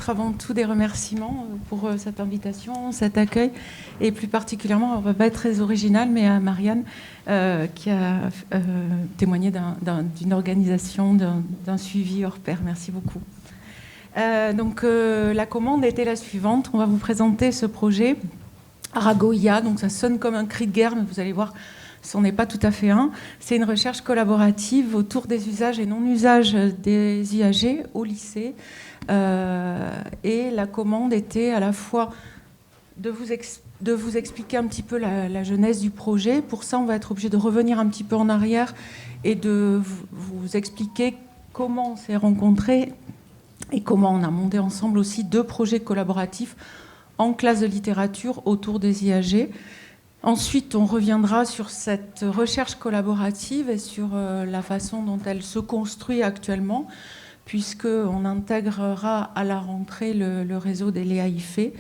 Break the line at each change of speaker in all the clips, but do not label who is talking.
peut-être avant tout des remerciements pour cette invitation, cet accueil, et plus particulièrement, on ne va pas être très original, mais à Marianne qui a témoigné d'une organisation, d'un suivi hors pair. Merci beaucoup. Donc la commande était la suivante. On va vous présenter ce projet Arago-IA. Donc ça sonne comme un cri de guerre, mais vous allez voir, ce n'est pas tout à fait un. C'est une recherche collaborative autour des usages et non-usages des IAG au lycée. Et la commande était à la fois de vous expliquer un petit peu la genèse du projet. Pour ça, on va être obligé de revenir un petit peu en arrière et de vous expliquer comment on s'est rencontrés et comment on a monté ensemble aussi 2 projets collaboratifs en classe de littérature autour des IAG. Ensuite, on reviendra sur cette recherche collaborative et sur la façon dont elle se construit actuellement, puisqu'on intégrera à la rentrée le réseau des Léa-IFE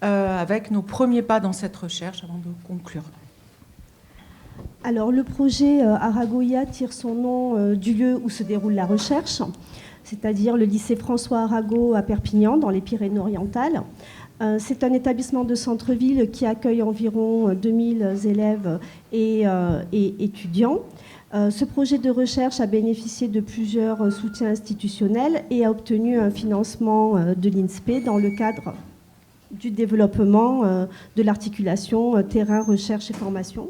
avec nos premiers pas dans cette recherche avant de conclure.
Alors, le projet Arago-IA tire son nom du lieu où se déroule la recherche, c'est-à-dire le lycée François Arago à Perpignan, dans les Pyrénées-Orientales. C'est un établissement de centre-ville qui accueille environ 2000 élèves et étudiants. Ce projet de recherche a bénéficié de plusieurs soutiens institutionnels et a obtenu un financement de l'INSPE dans le cadre du développement de l'articulation terrain, recherche et formation.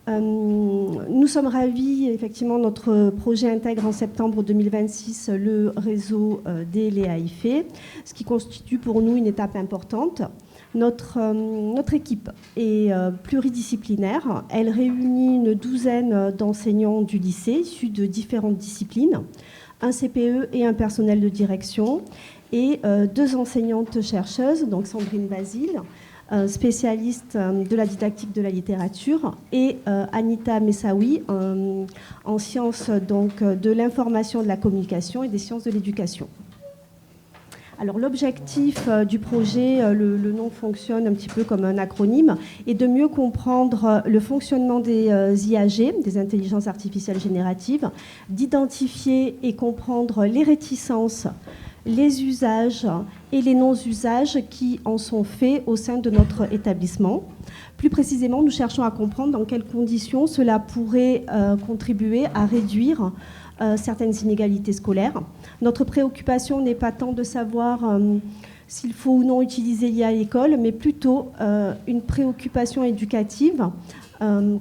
Nous sommes ravis, effectivement, notre projet intègre en septembre 2026 le réseau des Léa-IFE, ce qui constitue pour nous une étape importante. Notre équipe est pluridisciplinaire. Elle réunit une douzaine d'enseignants du lycée issus de différentes disciplines, un CPE et un personnel de direction, et 2 enseignantes chercheuses, donc Sandrine Basile, spécialiste de la didactique de la littérature, et Anita Messaoui, en sciences donc, de l'information, de la communication et des sciences de l'éducation. Alors l'objectif du projet, le nom fonctionne un petit peu comme un acronyme, est de mieux comprendre le fonctionnement des IAG, des intelligences artificielles génératives, d'identifier et comprendre les réticences, les usages et les non-usages qui en sont faits au sein de notre établissement. Plus précisément, nous cherchons à comprendre dans quelles conditions cela pourrait contribuer à réduire certaines inégalités scolaires. Notre préoccupation n'est pas tant de savoir s'il faut ou non utiliser l'IA à l'école, mais plutôt une préoccupation éducative,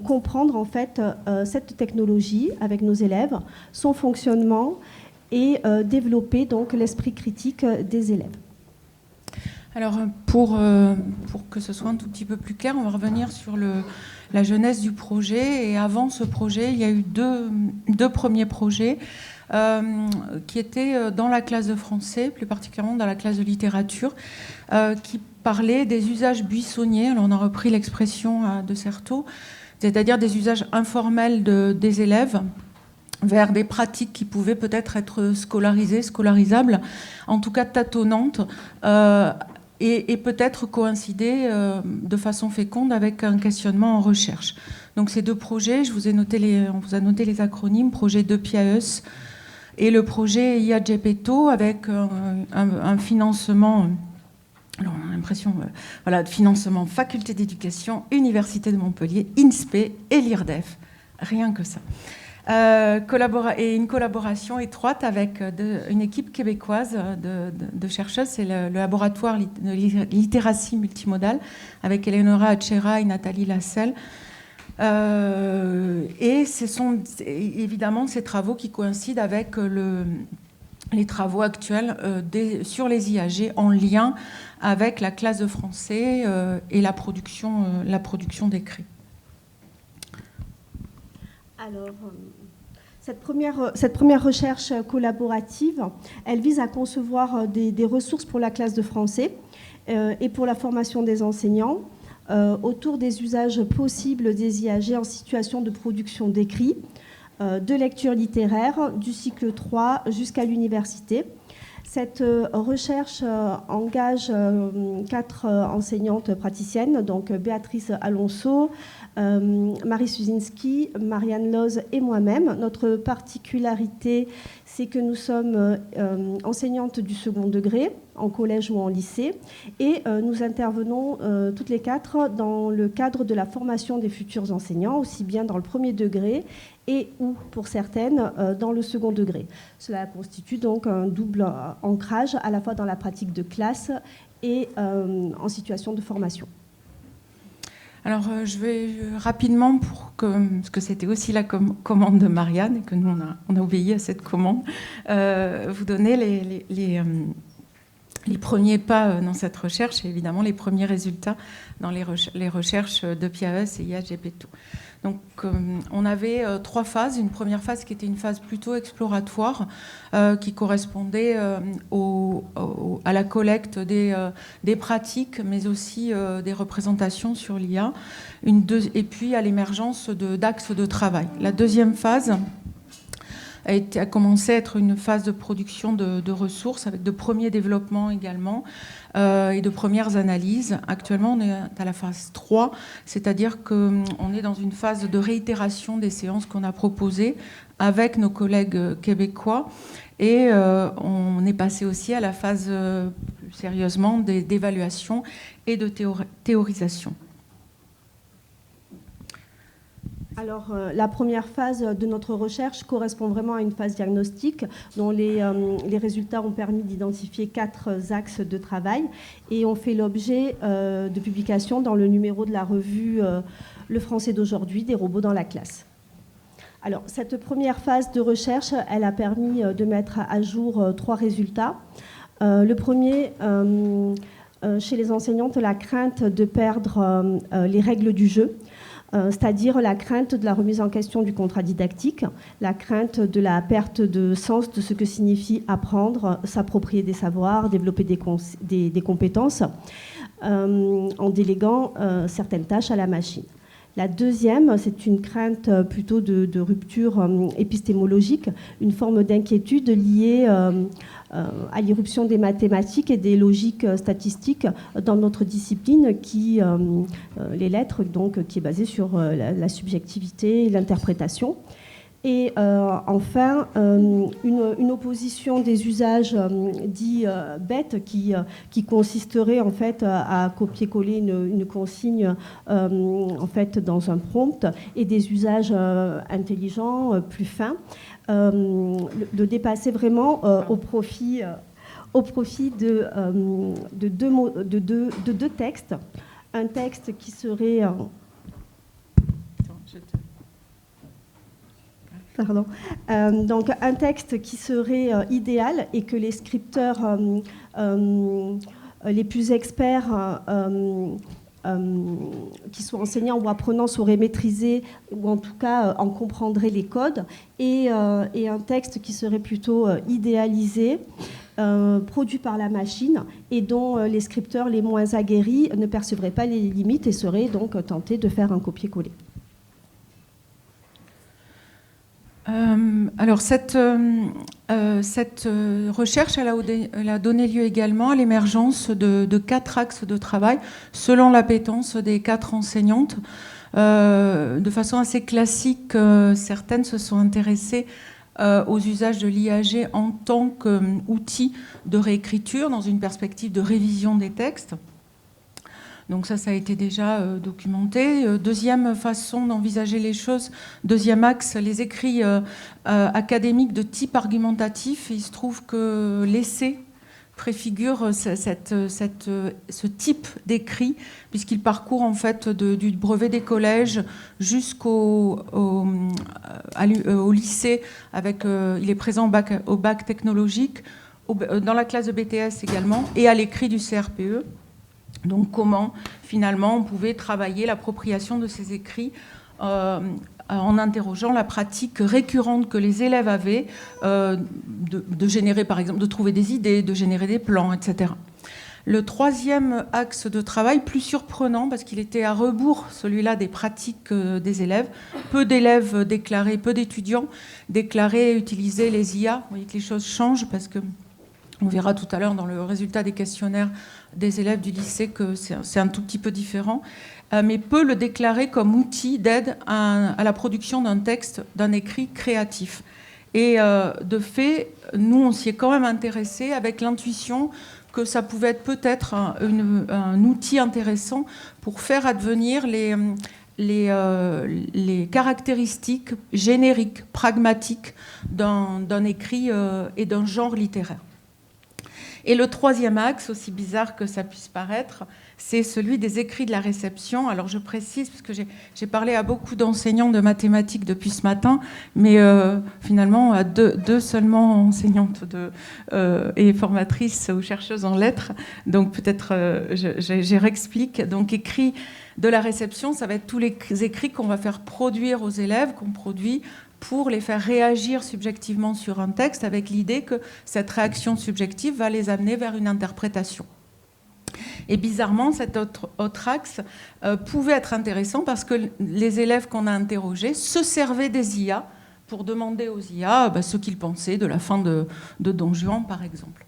comprendre en fait cette technologie avec nos élèves, son fonctionnement, et développer donc l'esprit critique des élèves.
Alors pour que ce soit un tout petit peu plus clair, on va revenir sur la genèse du projet. Et avant ce projet, il y a eu deux premiers projets qui étaient dans la classe de français, plus particulièrement dans la classe de littérature, qui parlaient des usages buissonniers. Alors on a repris l'expression de Certeau, c'est-à-dire des usages informels des élèves vers des pratiques qui pouvaient peut-être être scolarisables, en tout cas tâtonnantes, et peut-être coïncider de façon féconde avec un questionnement en recherche. Donc ces 2 projets, on vous a noté les acronymes, projet 2PIAEUS et le projet IA Gepetto, avec un financement... Alors, on a l'impression, de financement Faculté d'éducation, Université de Montpellier, INSPE et l'IRDEF. Rien que ça. Et une collaboration étroite avec une équipe québécoise de chercheuses, c'est le laboratoire de littératie multimodale avec Eleonora Achera et Nathalie Lasselle. Et ce sont évidemment ces travaux qui coïncident avec les travaux actuels sur les IAG en lien avec la classe de français et la production d'écrits.
Alors, cette première recherche collaborative, elle vise à concevoir des ressources pour la classe de français et pour la formation des enseignants autour des usages possibles des IAG en situation de production d'écrits, de lecture littéraire, du cycle 3 jusqu'à l'université. Cette recherche engage 4 enseignantes praticiennes, donc Béatrice Alonso, Marie Suzinski, Marianne Loz et moi-même. Notre particularité, c'est que nous sommes enseignantes du second degré, en collège ou en lycée, et nous intervenons toutes les 4 dans le cadre de la formation des futurs enseignants, aussi bien dans le premier degré et ou, pour certaines, dans le second degré. Cela constitue donc un double ancrage, à la fois dans la pratique de classe et en situation de formation.
Alors, je vais rapidement, parce que c'était aussi la commande de Marianne, et que nous, on a obéi à cette commande, vous donner les premiers pas dans cette recherche et évidemment les premiers résultats dans les recherches de PIAES et IAGP2. Donc, on avait 3 phases. Une première phase qui était une phase plutôt exploratoire, qui correspondait à la collecte des pratiques, mais aussi des représentations sur l'IA, et puis à l'émergence d'axes de travail. La deuxième phase a commencé à être une phase de production de ressources, avec de premiers développements également, et de premières analyses. Actuellement, on est à la phase 3, c'est-à-dire qu'on est dans une phase de réitération des séances qu'on a proposées avec nos collègues québécois, et on est passé aussi à la phase, plus sérieusement, d'évaluation et de théorisation.
Alors, la première phase de notre recherche correspond vraiment à une phase diagnostique dont les résultats ont permis d'identifier 4 axes de travail et ont fait l'objet de publications dans le numéro de la revue Le Français d'aujourd'hui, des robots dans la classe. Alors, cette première phase de recherche, elle a permis de mettre à jour 3 résultats. Le premier, chez les enseignantes, la crainte de perdre les règles du jeu, c'est-à-dire la crainte de la remise en question du contrat didactique, la crainte de la perte de sens de ce que signifie apprendre, s'approprier des savoirs, développer des compétences, en déléguant certaines tâches à la machine. La deuxième, c'est une crainte plutôt de rupture épistémologique, une forme d'inquiétude liée à l'irruption des mathématiques et des logiques statistiques dans notre discipline, les lettres, donc, qui est basée sur la subjectivité et l'interprétation. Et enfin, une opposition des usages dits bêtes qui consisterait en fait à copier-coller une consigne en fait dans un prompt, et des usages intelligents, plus fins, de dépasser vraiment au profit de 2 textes. Un texte qui serait... donc un texte qui serait idéal et que les scripteurs les plus experts qui soient enseignants ou apprenants sauraient maîtriser, ou en tout cas en comprendraient les codes, et un texte qui serait plutôt idéalisé, produit par la machine, et dont les scripteurs les moins aguerris ne percevraient pas les limites et seraient donc tentés de faire un copier-coller.
Alors cette recherche, elle a donné lieu également à l'émergence de 4 axes de travail selon l'appétence des 4 enseignantes. De façon assez classique, certaines se sont intéressées aux usages de l'IAG en tant qu'outil de réécriture dans une perspective de révision des textes. Donc ça a été déjà documenté. Deuxième façon d'envisager les choses, deuxième axe, les écrits académiques de type argumentatif. Il se trouve que l'essai préfigure ce type d'écrit, puisqu'il parcourt en fait du brevet des collèges jusqu'au lycée. Il est présent au bac technologique, dans la classe de BTS également, et à l'écrit du CRPE. Donc comment, finalement, on pouvait travailler l'appropriation de ces écrits en interrogeant la pratique récurrente que les élèves avaient de générer, par exemple, de trouver des idées, de générer des plans, etc. Le troisième axe de travail, plus surprenant, parce qu'il était à rebours, celui-là, des pratiques des élèves. Peu d'élèves déclaraient, peu d'étudiants déclaraient utiliser les IA. Vous voyez que les choses changent, parce que On verra tout à l'heure dans le résultat des questionnaires des élèves du lycée que c'est un tout petit peu différent, mais peut le déclarer comme outil d'aide à la production d'un texte, d'un écrit créatif. Et de fait, nous, on s'y est quand même intéressé avec l'intuition que ça pouvait être peut-être un outil intéressant pour faire advenir les caractéristiques génériques, pragmatiques d'un écrit et d'un genre littéraire. Et le troisième axe, aussi bizarre que ça puisse paraître, c'est celui des écrits de la réception. Alors je précise, parce que j'ai parlé à beaucoup d'enseignants de mathématiques depuis ce matin, mais finalement à deux seulement enseignantes et formatrices ou chercheuses en lettres. Donc peut-être je réexplique. Donc écrits de la réception, ça va être tous les écrits qu'on va faire produire aux élèves, qu'on produit pour les faire réagir subjectivement sur un texte, avec l'idée que cette réaction subjective va les amener vers une interprétation. Et bizarrement, cet autre axe pouvait être intéressant parce que les élèves qu'on a interrogés se servaient des IA pour demander aux IA ce qu'ils pensaient de la fin de Don Juan, par exemple.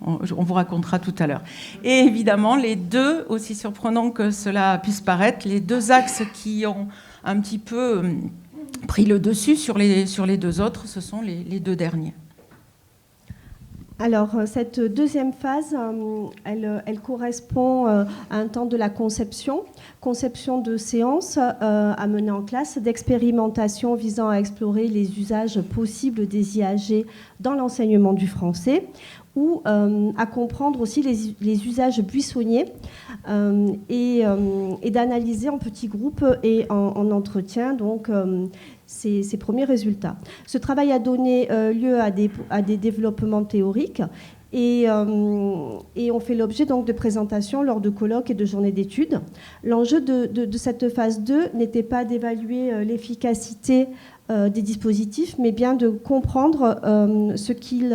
On vous racontera tout à l'heure. Et évidemment, les deux, aussi surprenant que cela puisse paraître, les deux axes qui ont un petit peu pris le dessus sur les deux autres, ce sont les deux derniers.
Alors, cette deuxième phase, elle correspond à un temps de la conception de séances à mener en classe, d'expérimentation visant à explorer les usages possibles des IAG dans l'enseignement du français, ou à comprendre aussi les usages buissonniers et d'analyser en petits groupes et en entretien donc ces premiers résultats. Ce travail a donné lieu à des développements théoriques et on fait l'objet donc de présentations lors de colloques et de journées d'études. L'enjeu de cette phase 2 n'était pas d'évaluer l'efficacité des dispositifs, mais bien de comprendre ce qu'ils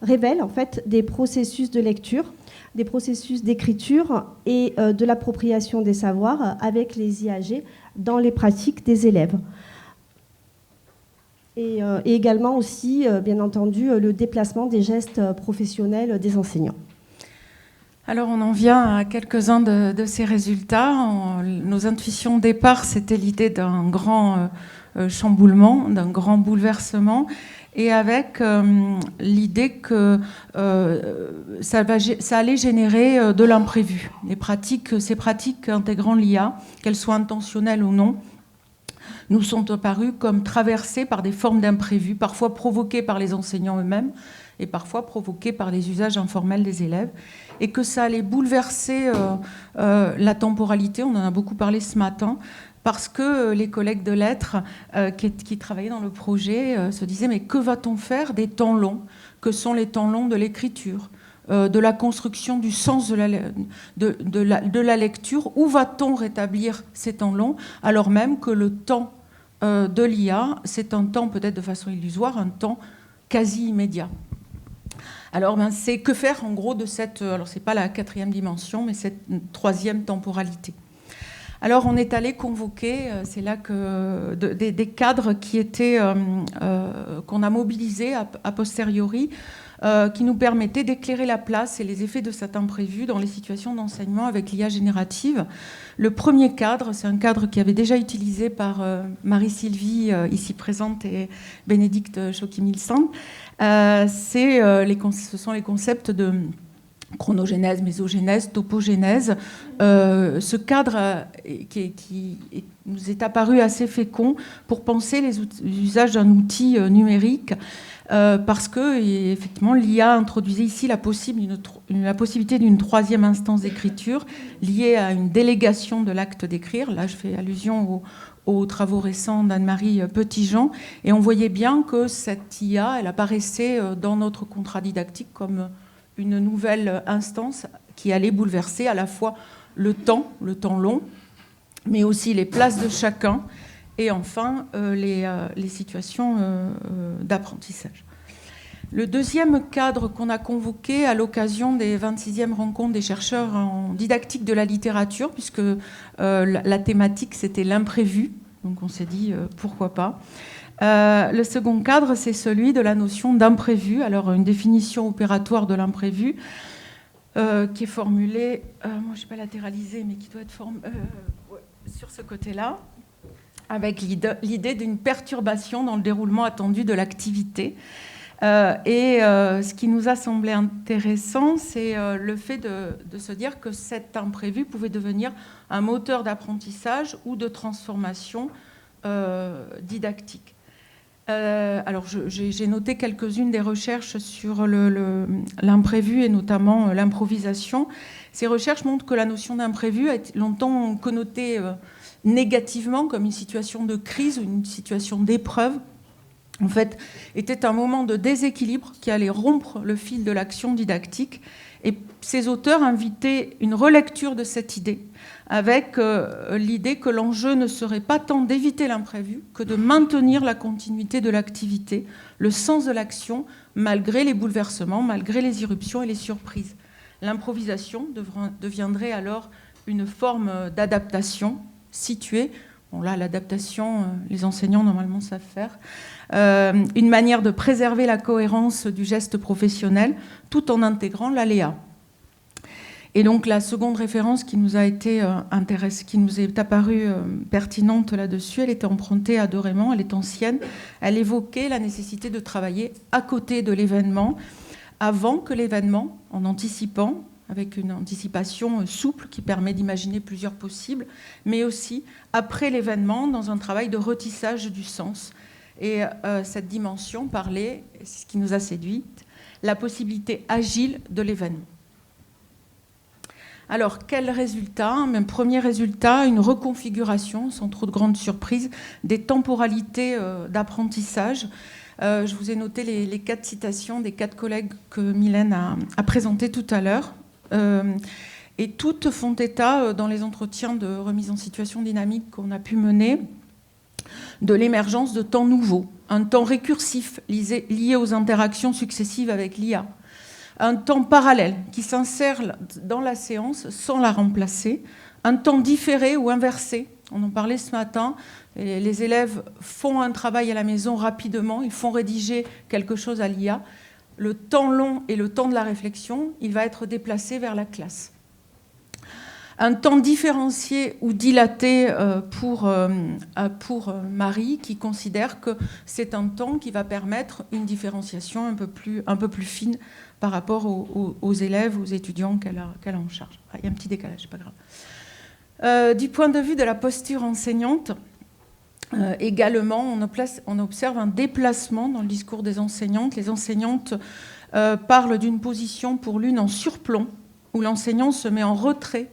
révèlent en fait des processus de lecture, des processus d'écriture et de l'appropriation des savoirs avec les IAG dans les pratiques des élèves. Et également aussi, bien entendu, le déplacement des gestes professionnels des enseignants.
Alors on en vient à quelques-uns de ces résultats. Nos intuitions de départ, c'était l'idée d'un grand chamboulement, d'un grand bouleversement, et avec l'idée que ça allait générer de l'imprévu. Ces pratiques intégrant l'IA, qu'elles soient intentionnelles ou non, nous sont apparues comme traversées par des formes d'imprévus, parfois provoquées par les enseignants eux-mêmes et parfois provoquées par les usages informels des élèves, et que ça allait bouleverser la temporalité. On en a beaucoup parlé ce matin, parce que les collègues de lettres qui travaillaient dans le projet se disaient « mais que va-t-on faire des temps longs, que sont les temps longs de l'écriture, de la construction du sens de la lecture, où va-t-on rétablir ces temps longs, alors même que le temps de l'IA, c'est un temps peut-être de façon illusoire, un temps quasi immédiat ». Alors, c'est que faire en gros de cette, alors c'est pas la quatrième dimension, mais cette troisième temporalité. Alors, on est allé convoquer, c'est là que des cadres qui étaient qu'on a mobilisés a posteriori, qui nous permettaient d'éclairer la place et les effets de cet imprévu dans les situations d'enseignement avec l'IA générative. Le premier cadre, c'est un cadre qui avait déjà été utilisé par Marie-Sylvie, ici présente, et Bénédicte Choquy-Milsand. Ce sont les concepts de chronogénèse, mésogénèse, topogénèse. Ce cadre qui nous est apparu assez fécond pour penser l'usage d'un outil numérique, parce que effectivement l'IA introduisait ici la possibilité d'une troisième instance d'écriture liée à une délégation de l'acte d'écrire. Là, je fais allusion aux travaux récents d'Anne-Marie Petitjean, et on voyait bien que cette IA, elle apparaissait dans notre contrat didactique comme une nouvelle instance qui allait bouleverser à la fois le temps long, mais aussi les places de chacun, et enfin les situations d'apprentissage. Le deuxième cadre qu'on a convoqué à l'occasion des 26e rencontres des chercheurs en didactique de la littérature, puisque la thématique c'était l'imprévu, donc on s'est dit pourquoi pas. Le second cadre, c'est celui de la notion d'imprévu. Alors, une définition opératoire de l'imprévu qui est formulée, moi je n'ai pas latéralisé, mais qui doit être sur ce côté-là, avec l'idée d'une perturbation dans le déroulement attendu de l'activité. Ce qui nous a semblé intéressant, c'est le fait de se dire que cet imprévu pouvait devenir un moteur d'apprentissage ou de transformation didactique. Alors, j'ai noté quelques-unes des recherches sur l'imprévu et notamment l'improvisation. Ces recherches montrent que la notion d'imprévu a été longtemps connotée négativement comme une situation de crise ou une situation d'épreuve. En fait, était un moment de déséquilibre qui allait rompre le fil de l'action didactique. Et ces auteurs invitaient une relecture de cette idée, avec l'idée que l'enjeu ne serait pas tant d'éviter l'imprévu que de maintenir la continuité de l'activité, le sens de l'action, malgré les bouleversements, malgré les irruptions et les surprises. L'improvisation deviendrait alors une forme d'adaptation située. Bon, là, l'adaptation, les enseignants, normalement, savent faire. Une manière de préserver la cohérence du geste professionnel tout en intégrant l'aléa. Et donc, la seconde référence qui nous a été qui nous est apparue pertinente là-dessus, elle était empruntée à de Raymond, elle est ancienne. Elle évoquait la nécessité de travailler à côté de l'événement, avant que l'événement, en anticipant, avec une anticipation souple qui permet d'imaginer plusieurs possibles, mais aussi après l'événement, dans un travail de retissage du sens. Et cette dimension parlait, c'est ce qui nous a séduite, la possibilité agile de l'événement. Alors, quel résultat ? Premier résultat, une reconfiguration, sans trop de grandes surprises, des temporalités d'apprentissage. Je vous ai noté les 4 citations des 4 collègues que Mylène a présentées tout à l'heure. Et toutes font état, dans les entretiens de remise en situation dynamique qu'on a pu mener, de l'émergence de temps nouveaux, un temps récursif lié aux interactions successives avec l'IA, un temps parallèle qui s'insère dans la séance sans la remplacer, un temps différé ou inversé. On en parlait ce matin, les élèves font un travail à la maison rapidement, ils font rédiger quelque chose à l'IA. Le temps long et le temps de la réflexion, il va être déplacé vers la classe. Un temps différencié ou dilaté pour Marie, qui considère que c'est un temps qui va permettre une différenciation un peu plus fine par rapport aux élèves, aux étudiants qu'elle a en charge. Il y a un petit décalage, c'est pas grave. Du point de vue de la posture enseignante, également, on observe un déplacement dans le discours des enseignantes. Les enseignantes parlent d'une position pour l'une en surplomb, où l'enseignant se met en retrait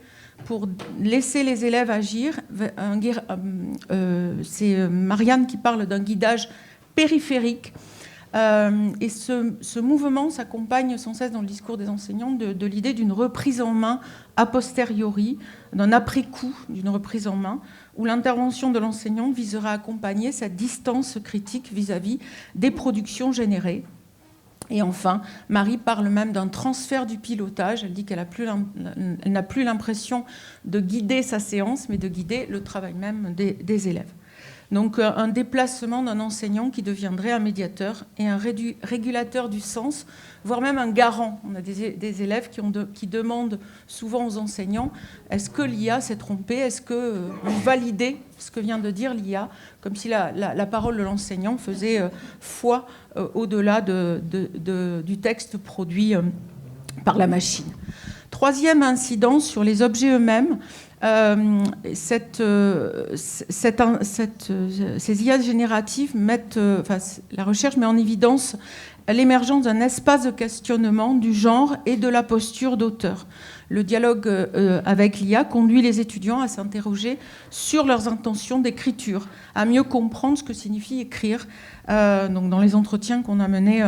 pour laisser les élèves agir. C'est Marianne qui parle d'un guidage périphérique. Et ce mouvement s'accompagne sans cesse dans le discours des enseignants de l'idée d'une reprise en main a posteriori, d'un après-coup d'une reprise en main, où l'intervention de l'enseignant visera à accompagner cette distance critique vis-à-vis des productions générées. Et enfin, Marie parle même d'un transfert du pilotage. Elle dit qu'elle n'a plus l'impression de guider sa séance, mais de guider le travail même des élèves. Donc un déplacement d'un enseignant qui deviendrait un médiateur et un régulateur du sens, voire même un garant. On a des élèves qui demandent souvent aux enseignants « Est-ce que l'IA s'est trompée ? Est-ce que vous validez ce que vient de dire l'IA ?» Comme si la parole de l'enseignant faisait foi au-delà du texte produit par la machine. Troisième incidence sur les objets eux-mêmes. Ces IA génératives la recherche met en évidence l'émergence d'un espace de questionnement du genre et de la posture d'auteur. Le dialogue avec l'IA conduit les étudiants à s'interroger sur leurs intentions d'écriture, à mieux comprendre ce que signifie écrire. Donc dans les entretiens qu'on a menés,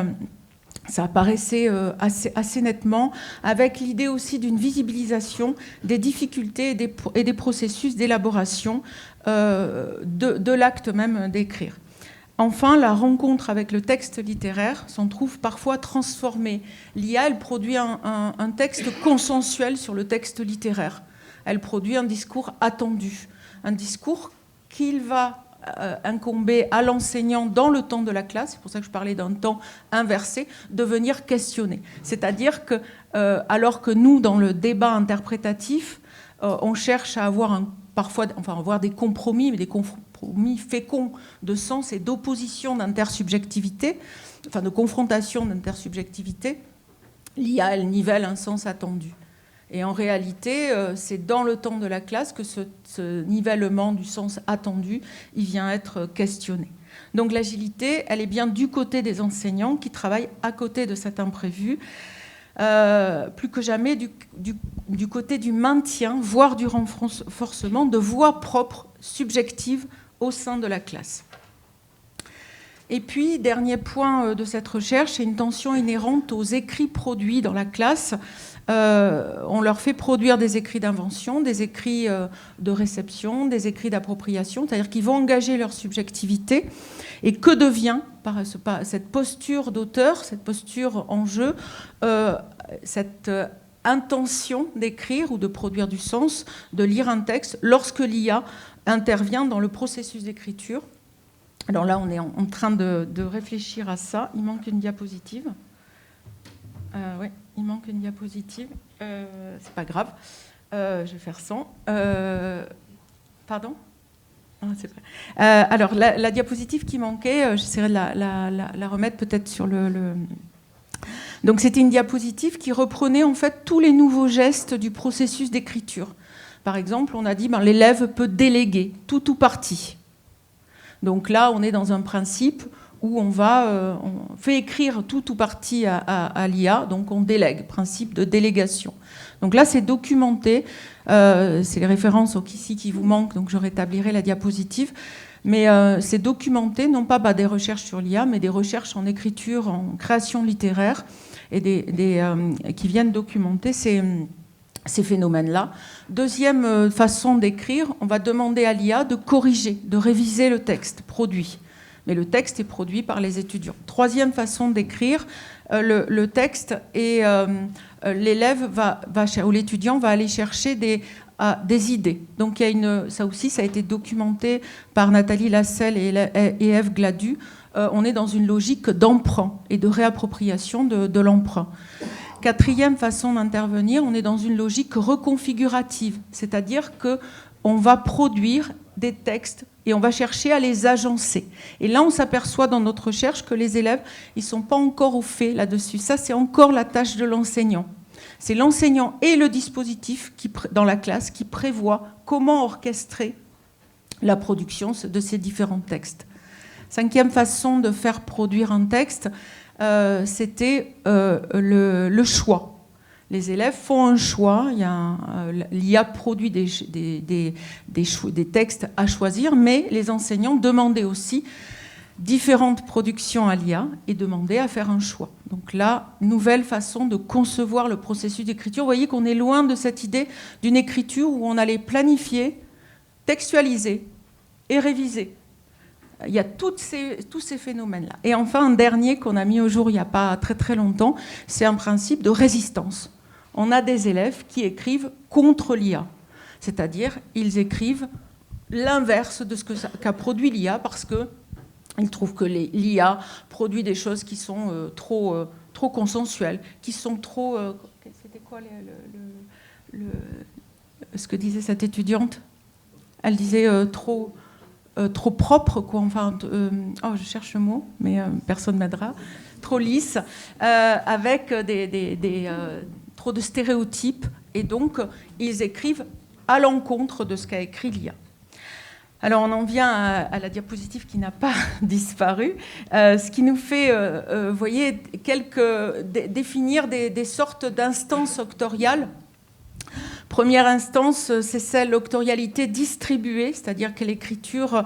ça apparaissait assez nettement, avec l'idée aussi d'une visibilisation des difficultés et des processus d'élaboration de l'acte même d'écrire. Enfin, la rencontre avec le texte littéraire s'en trouve parfois transformée. L'IA, elle produit un texte consensuel sur le texte littéraire. Elle produit un discours attendu, un discours qu'il va incomber à l'enseignant dans le temps de la classe, c'est pour ça que je parlais d'un temps inversé, de venir questionner. C'est-à-dire que, alors que nous, dans le débat interprétatif, on cherche à avoir avoir des compromis, mais des compromis féconds de sens et d'opposition d'intersubjectivité, enfin de confrontation d'intersubjectivité, l'IA, elle nivelle un sens attendu. Et en réalité, c'est dans le temps de la classe que ce nivellement du sens attendu, il vient être questionné. Donc l'agilité, elle est bien du côté des enseignants qui travaillent à côté de cet imprévu, plus que jamais du côté du maintien, voire du renforcement de voix propres, subjectives au sein de la classe. Et puis, dernier point de cette recherche, c'est une tension inhérente aux écrits produits dans la classe. On leur fait produire des écrits d'invention, des écrits de réception, des écrits d'appropriation, c'est-à-dire qu'ils vont engager leur subjectivité. Et que devient cette posture d'auteur, cette posture en jeu, cette intention d'écrire ou de produire du sens, de lire un texte, lorsque l'IA intervient dans le processus d'écriture. Alors là, on est en train de réfléchir à ça. Il manque une diapositive. Oui, il manque une diapositive. C'est pas grave. Je vais faire sans. Pardon ? Ah, c'est vrai. Alors, la diapositive qui manquait, j'essaierai de la remettre peut-être sur le... Donc, c'était une diapositive qui reprenait en fait tous les nouveaux gestes du processus d'écriture. Par exemple, on a dit l'élève peut déléguer tout ou partie. Donc là, on est dans un principe où on fait écrire tout ou partie à l'IA, donc on délègue, principe de délégation. Donc là, c'est documenté, c'est les références ici qui vous manquent, donc je rétablirai la diapositive, mais c'est documenté, non pas des recherches sur l'IA, mais des recherches en écriture, en création littéraire, et qui viennent documenter ces phénomènes-là. Deuxième façon d'écrire, on va demander à l'IA de corriger, de réviser le texte produit. Mais le texte est produit par les étudiants. Troisième façon d'écrire, le texte et l'élève ou l'étudiant va aller chercher des idées. Donc ça aussi, ça a été documenté par Nathalie Lasselle et Ève Gladu. On est dans une logique d'emprunt et de réappropriation de l'emprunt. Quatrième façon d'intervenir, on est dans une logique reconfigurative, c'est-à-dire qu'on va produire des textes et on va chercher à les agencer. Et là, on s'aperçoit dans notre recherche que les élèves, ils ne sont pas encore au fait là-dessus. Ça, c'est encore la tâche de l'enseignant. C'est l'enseignant et le dispositif dans la classe qui prévoit comment orchestrer la production de ces différents textes. Cinquième façon de faire produire un texte, c'était le choix. Les élèves font un choix, l'IA produit des textes à choisir, mais les enseignants demandaient aussi différentes productions à l'IA et demandaient à faire un choix. Donc là, nouvelle façon de concevoir le processus d'écriture. Vous voyez qu'on est loin de cette idée d'une écriture où on allait planifier, textualiser et réviser. Il y a tous ces phénomènes-là. Et enfin, un dernier qu'on a mis au jour il n'y a pas très très longtemps, c'est un principe de résistance. On a des élèves qui écrivent contre l'IA, c'est-à-dire ils écrivent l'inverse de ce qu'a produit l'IA parce qu'ils trouvent que l'IA produit des choses qui sont trop consensuelles, qui sont trop... C'était quoi ce que disait cette étudiante ? Elle disait trop propre, quoi. Enfin, je cherche le mot, mais personne ne m'aidera. Trop lisse, avec trop de stéréotypes, et donc ils écrivent à l'encontre de ce qu'a écrit l'IA. Alors on en vient à la diapositive qui n'a pas disparu, ce qui nous fait, vous voyez, définir des sortes d'instances octoriales. Première instance, c'est celle l'octorialité distribuée, c'est-à-dire que l'écriture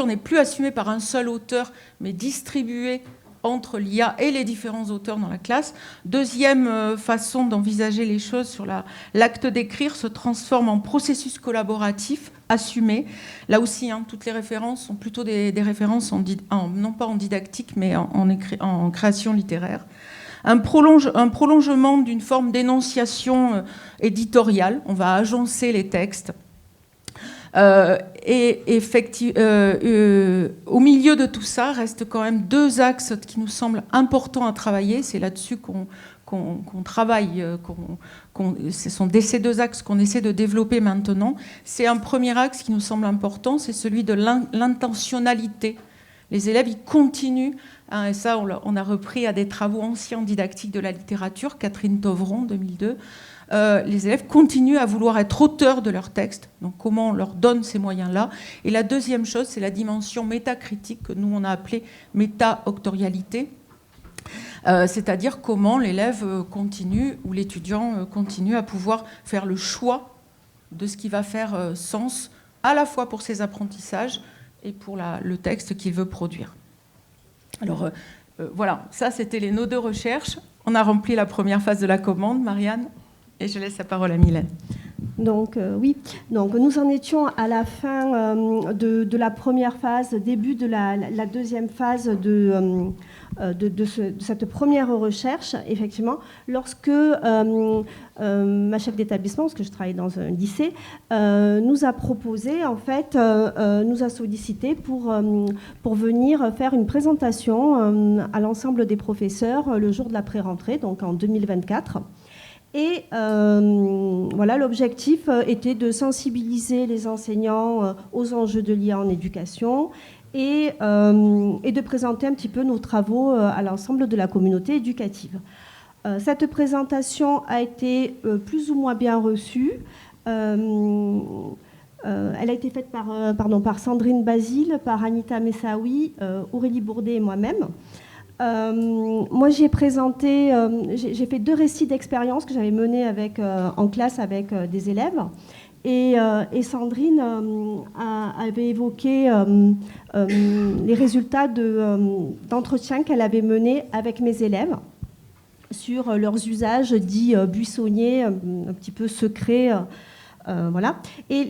n'est plus assumée par un seul auteur, mais distribuée entre l'IA et les différents auteurs dans la classe. Deuxième façon d'envisager les choses sur l'acte d'écrire se transforme en processus collaboratif assumé. Là aussi, toutes les références sont plutôt des références non pas en didactique, mais en création littéraire. un prolongement d'une forme d'énonciation éditoriale. On va agencer les textes. Au milieu de tout ça, restent quand même deux axes qui nous semblent importants à travailler. C'est là-dessus qu'on travaille. Ce sont ces deux axes qu'on essaie de développer maintenant. C'est un premier axe qui nous semble important, c'est celui de l'intentionnalité. Les élèves, ils continuent, hein, et ça, on a repris à des travaux anciens didactiques de la littérature, Catherine Tovron, 2002. Les élèves continuent à vouloir être auteurs de leurs textes. Donc, comment on leur donne ces moyens-là? Et la deuxième chose, c'est la dimension métacritique que nous, on a appelée méta-octorialité. C'est-à-dire comment l'élève continue, ou l'étudiant continue à pouvoir faire le choix de ce qui va faire sens, à la fois pour ses apprentissages et pour le texte qu'il veut produire. Alors, voilà, ça, c'était nos deux recherches. On a rempli la première phase de la commande, Marianne, et je laisse la parole à Mylène.
Donc, oui, donc, nous en étions à la fin de la première phase, début de la deuxième phase de cette première recherche, effectivement, lorsque ma chef d'établissement, parce que je travaille dans un lycée, nous a proposé, en fait, nous a sollicité pour venir faire une présentation à l'ensemble des professeurs le jour de la pré-rentrée, donc en 2024. Et voilà, l'objectif était de sensibiliser les enseignants aux enjeux de l'IA en éducation et de présenter un petit peu nos travaux à l'ensemble de la communauté éducative. Cette présentation a été plus ou moins bien reçue. Elle a été faite par Sandrine Basile, par Anita Messaoui, Aurélie Bourdet et moi-même. Moi, j'ai fait 2 récits d'expérience que j'avais menés en classe avec des élèves. Et Sandrine avait évoqué les résultats d'entretien qu'elle avait menés avec mes élèves sur leurs usages dits buissonniers, un petit peu secrets. Voilà. Et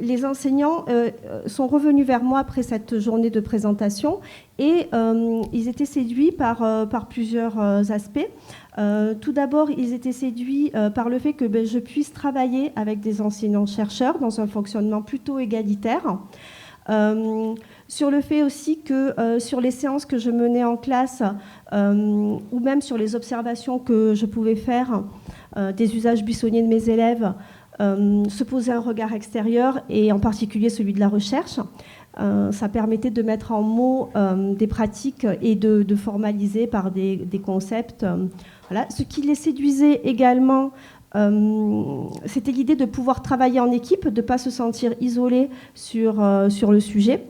les enseignants sont revenus vers moi après cette journée de présentation et ils étaient séduits par plusieurs aspects. Tout d'abord, ils étaient séduits par le fait que je puisse travailler avec des enseignants-chercheurs dans un fonctionnement plutôt égalitaire. Sur le fait aussi que sur les séances que je menais en classe ou même sur les observations que je pouvais faire des usages buissonniers de mes élèves, se poser un regard extérieur et en particulier celui de la recherche. Ça permettait de mettre en mots des pratiques et de formaliser par des concepts. Voilà. Ce qui les séduisait également, c'était l'idée de pouvoir travailler en équipe, de ne pas se sentir isolé sur le sujet.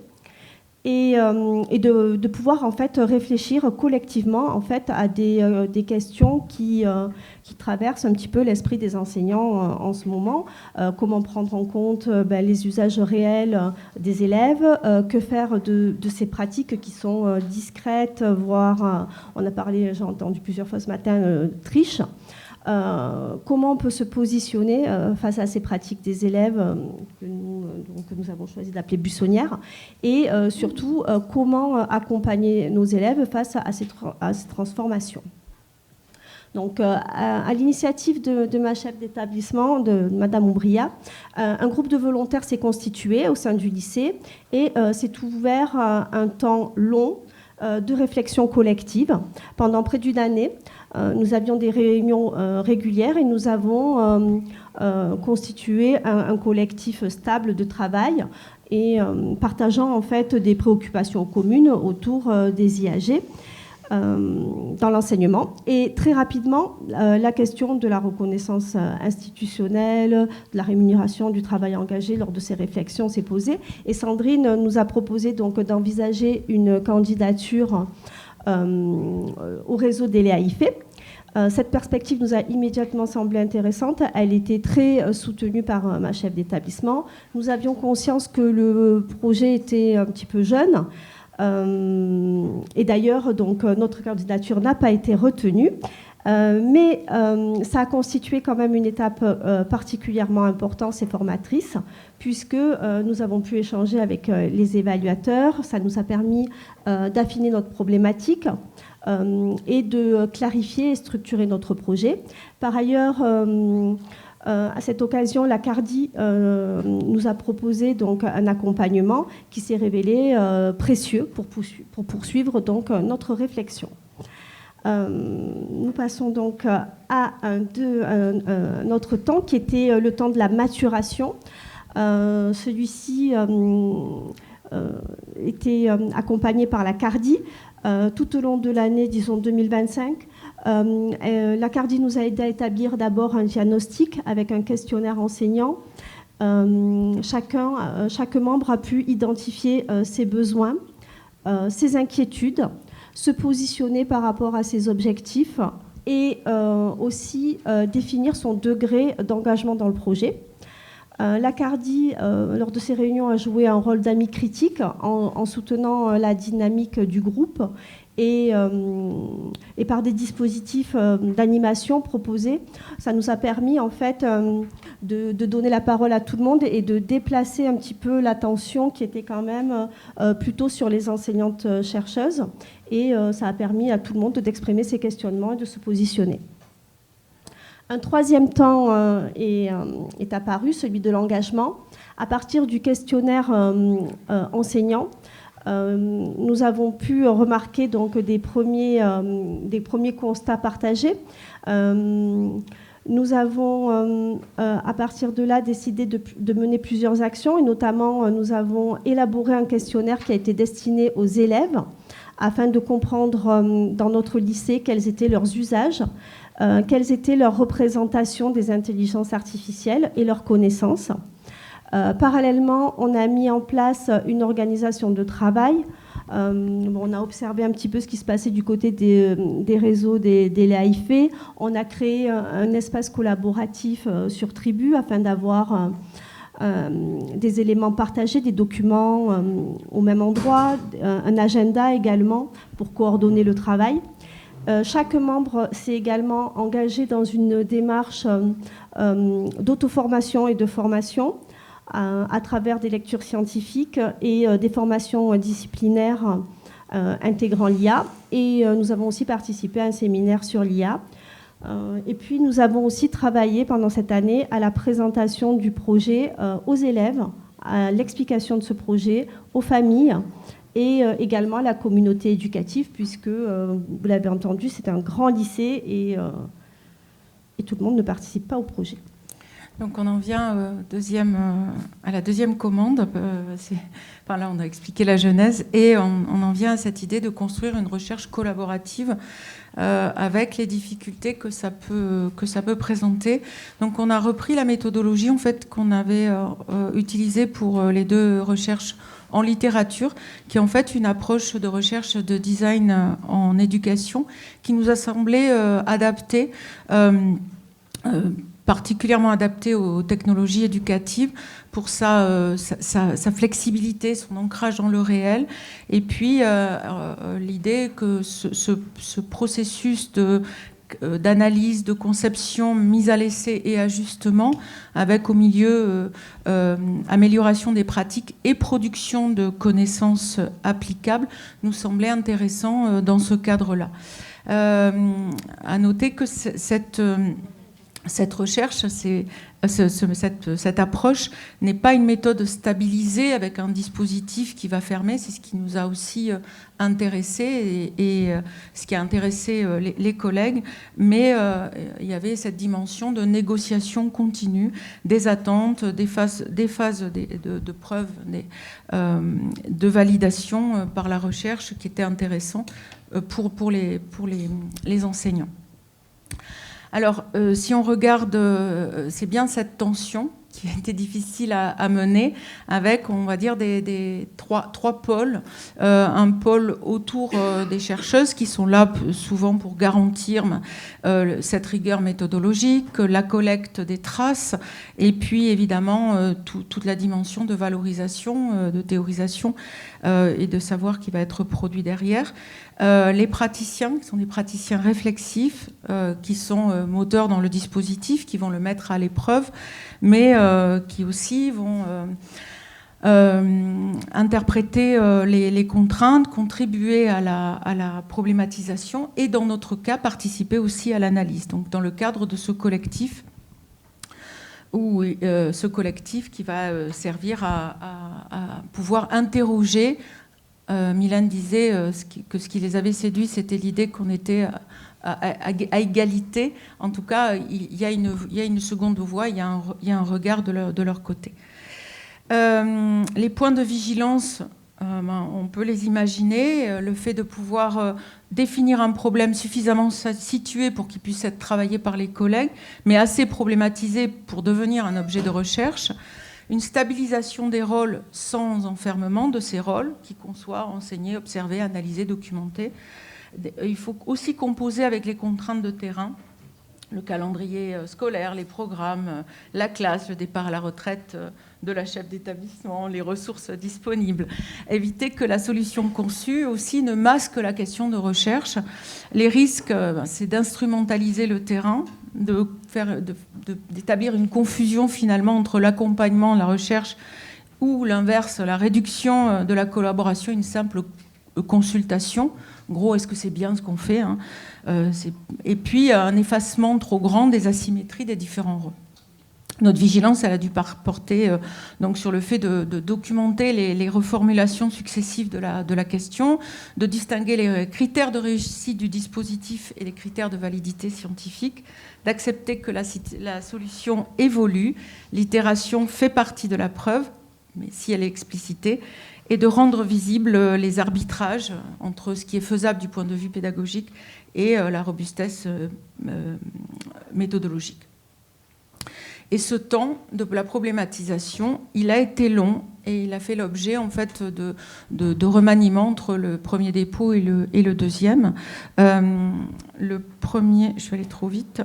Et de pouvoir en fait réfléchir collectivement en fait à des questions qui traversent un petit peu l'esprit des enseignants en ce moment. Comment prendre en compte les usages réels des élèves, que faire de ces pratiques qui sont discrètes, voire, on a parlé, j'ai entendu plusieurs fois ce matin, triche. Comment on peut se positionner face à ces pratiques des élèves que nous avons choisi d'appeler buissonnières et surtout comment accompagner nos élèves face à ces transformations. Donc, à l'initiative de ma chef d'établissement, de Madame Oubria, un groupe de volontaires s'est constitué au sein du lycée et s'est ouvert un temps long de réflexion collective pendant près d'une année. Nous avions des réunions régulières et nous avons constitué un collectif stable de travail et partageant en fait des préoccupations communes autour des IAG dans l'enseignement. Et très rapidement, la question de la reconnaissance institutionnelle, de la rémunération du travail engagé lors de ces réflexions s'est posée. Et Sandrine nous a proposé donc d'envisager une candidature au réseau des LEAIFE. Cette perspective nous a immédiatement semblé intéressante. Elle était très soutenue par ma chef d'établissement. Nous avions conscience que le projet était un petit peu jeune. Et d'ailleurs, donc, notre candidature n'a pas été retenue. Mais ça a constitué quand même une étape particulièrement importante et formatrice, puisque nous avons pu échanger avec les évaluateurs. Ça nous a permis d'affiner notre problématique, et de clarifier et structurer notre projet. Par ailleurs, à cette occasion, la CARDI nous a proposé donc un accompagnement qui s'est révélé précieux pour poursuivre donc notre réflexion. Nous passons donc à notre temps qui était le temps de la maturation. Celui-ci était accompagné par la CARDI tout au long de l'année, disons 2025. La CARDI nous a aidé à établir d'abord un diagnostic avec un questionnaire enseignant. Chaque membre a pu identifier ses besoins, ses inquiétudes, se positionner par rapport à ses objectifs et aussi définir son degré d'engagement dans le projet. La CARDI, lors de ces réunions, a joué un rôle d'ami critique en soutenant la dynamique du groupe et par des dispositifs d'animation proposés. Ça nous a permis en fait de donner la parole à tout le monde et de déplacer un petit peu l'attention qui était quand même plutôt sur les enseignantes chercheuses. Et ça a permis à tout le monde d'exprimer ses questionnements et de se positionner. Un troisième temps est apparu, celui de l'engagement. À partir du questionnaire enseignant, nous avons pu remarquer donc des premiers constats partagés. Nous avons, à partir de là, décidé de mener plusieurs actions et notamment, nous avons élaboré un questionnaire qui a été destiné aux élèves afin de comprendre dans notre lycée quels étaient leurs usages, quelles étaient leurs représentations des intelligences artificielles et leurs connaissances. Parallèlement, on a mis en place une organisation de travail. On a observé un petit peu ce qui se passait du côté des réseaux des LAIF. On a créé un espace collaboratif sur Tribu afin d'avoir des éléments partagés, des documents au même endroit, un agenda également pour coordonner le travail. Chaque membre s'est également engagé dans une démarche d'auto-formation et de formation à travers des lectures scientifiques et des formations disciplinaires intégrant l'IA. Et nous avons aussi participé à un séminaire sur l'IA. Et puis nous avons aussi travaillé pendant cette année à la présentation du projet aux élèves, à l'explication de ce projet aux familles et également à la communauté éducative, puisque, vous l'avez entendu, c'est un grand lycée et tout le monde ne participe pas au projet.
Donc on en vient à la deuxième commande. Là, on a expliqué la genèse et on en vient à cette idée de construire une recherche collaborative avec les difficultés que ça peut présenter. Donc on a repris la méthodologie en fait qu'on avait utilisée pour les deux recherches en littérature, qui est en fait une approche de recherche de design en éducation qui nous a semblé adaptée, particulièrement adaptée aux technologies éducatives pour sa flexibilité, son ancrage dans le réel, et puis l'idée que ce processus d'analyse, de conception, mise à l'essai et ajustement, avec au milieu amélioration des pratiques et production de connaissances applicables, nous semblait intéressant dans ce cadre-là. À noter que cette recherche, cette approche n'est pas une méthode stabilisée avec un dispositif qui va fermer. C'est ce qui nous a aussi intéressés et ce qui a intéressé les collègues. Mais il y avait cette dimension de négociation continue, des attentes, des phases de preuve, de validation par la recherche qui était intéressant pour les enseignants. Alors, si on regarde, c'est bien cette tension qui a été difficile à mener avec, on va dire, trois pôles. Un pôle autour des chercheuses qui sont là souvent pour garantir cette rigueur méthodologique, la collecte des traces, et puis évidemment toute la dimension de valorisation, de théorisation et de savoir qui va être produit derrière. Les praticiens, qui sont des praticiens réflexifs, qui sont moteurs dans le dispositif, qui vont le mettre à l'épreuve, mais qui aussi vont interpréter les contraintes, contribuer à la problématisation et, dans notre cas, participer aussi à l'analyse. Donc, dans le cadre de ce collectif, ce collectif qui va servir à pouvoir interroger. Mylène disait que ce qui les avait séduits, c'était l'idée qu'on était à égalité. En tout cas, il y a une seconde voie, il y a un regard de leur côté. Les points de vigilance, on peut les imaginer. Le fait de pouvoir définir un problème suffisamment situé pour qu'il puisse être travaillé par les collègues, mais assez problématisé pour devenir un objet de recherche. Une stabilisation des rôles sans enfermement de ces rôles, qui conçoit, enseigner, observer, analyser, documenter. Il faut aussi composer avec les contraintes de terrain, le calendrier scolaire, les programmes, la classe, le départ à la retraite de la chef d'établissement, les ressources disponibles. Éviter que la solution conçue aussi ne masque la question de recherche. Les risques, c'est d'instrumentaliser le terrain, d'établir une confusion finalement entre l'accompagnement, la recherche, ou l'inverse, la réduction de la collaboration, une simple consultation. En gros, est-ce que c'est bien ce qu'on fait, hein, et puis un effacement trop grand des asymétries des différents rôles. Notre vigilance, elle a dû porter donc sur le fait de documenter les reformulations successives de la question, de distinguer les critères de réussite du dispositif et les critères de validité scientifique, d'accepter que la solution évolue, l'itération fait partie de la preuve, mais si elle est explicitée, et de rendre visibles les arbitrages entre ce qui est faisable du point de vue pédagogique et la robustesse méthodologique. Et ce temps de la problématisation, il a été long et il a fait l'objet en fait de remaniements entre le premier dépôt et le deuxième. Le premier, je vais aller trop vite.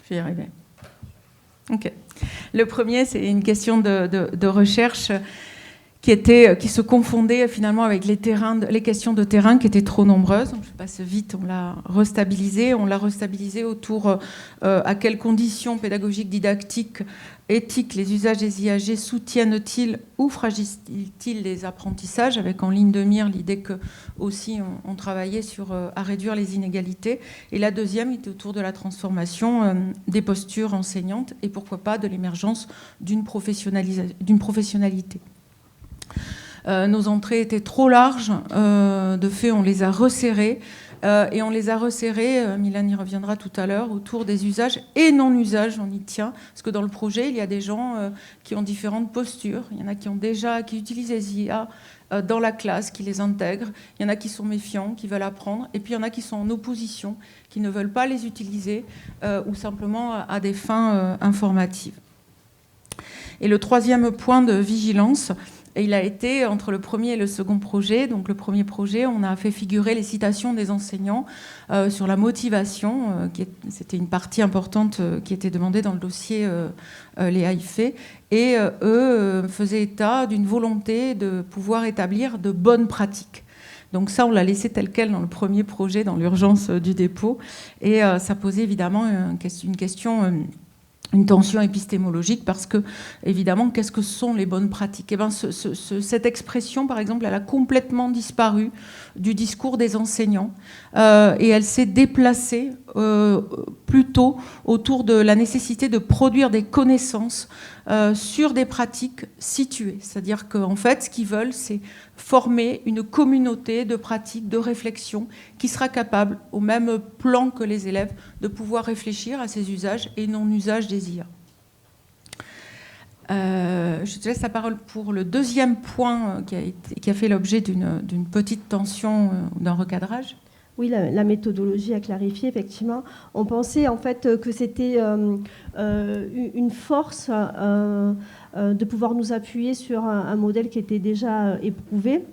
Je vais y arriver. Ok. Le premier, c'est une question de recherche qui se confondait finalement avec les questions de terrain qui étaient trop nombreuses. Donc, je passe vite, on l'a restabilisé. On l'a restabilisé autour à quelles conditions pédagogiques, didactiques, éthiques les usages des IAG soutiennent-ils ou fragilisent-ils les apprentissages, avec en ligne de mire l'idée que aussi on travaillait à réduire les inégalités. Et la deuxième était autour de la transformation des postures enseignantes et pourquoi pas de l'émergence d'une professionnalité. Nos entrées étaient trop larges, de fait on les a resserrées, et on les a resserrées, Mylène y reviendra tout à l'heure, autour des usages et non-usages, on y tient, parce que dans le projet il y a des gens qui ont différentes postures, il y en a qui utilisent les IA dans la classe, qui les intègrent, il y en a qui sont méfiants, qui veulent apprendre, et puis il y en a qui sont en opposition, qui ne veulent pas les utiliser, ou simplement à des fins informatives. Et le troisième point de vigilance, il a été entre le premier et le second projet. Donc le premier projet, on a fait figurer les citations des enseignants sur la motivation. C'était une partie importante qui était demandée dans le dossier les AIFE. Et eux faisaient état d'une volonté de pouvoir établir de bonnes pratiques. Donc ça, on l'a laissé tel quel dans le premier projet, dans l'urgence du dépôt. Et ça posait évidemment une question... une tension épistémologique parce que, évidemment, qu'est-ce que sont les bonnes pratiques ? Eh bien, cette expression, par exemple, elle a complètement disparu du discours des enseignants et elle s'est déplacée plutôt autour de la nécessité de produire des connaissances sur des pratiques situées. C'est-à-dire qu'en fait, ce qu'ils veulent, c'est former une communauté de pratiques, de réflexion qui sera capable, au même plan que les élèves, de pouvoir réfléchir à ces usages et non-usages des IA. Je te laisse la parole pour le deuxième point qui a fait l'objet d'une petite tension, d'un recadrage.
Oui, la méthodologie à clarifier, effectivement. On pensait en fait que c'était une force de pouvoir nous appuyer sur un modèle qui était déjà éprouvé.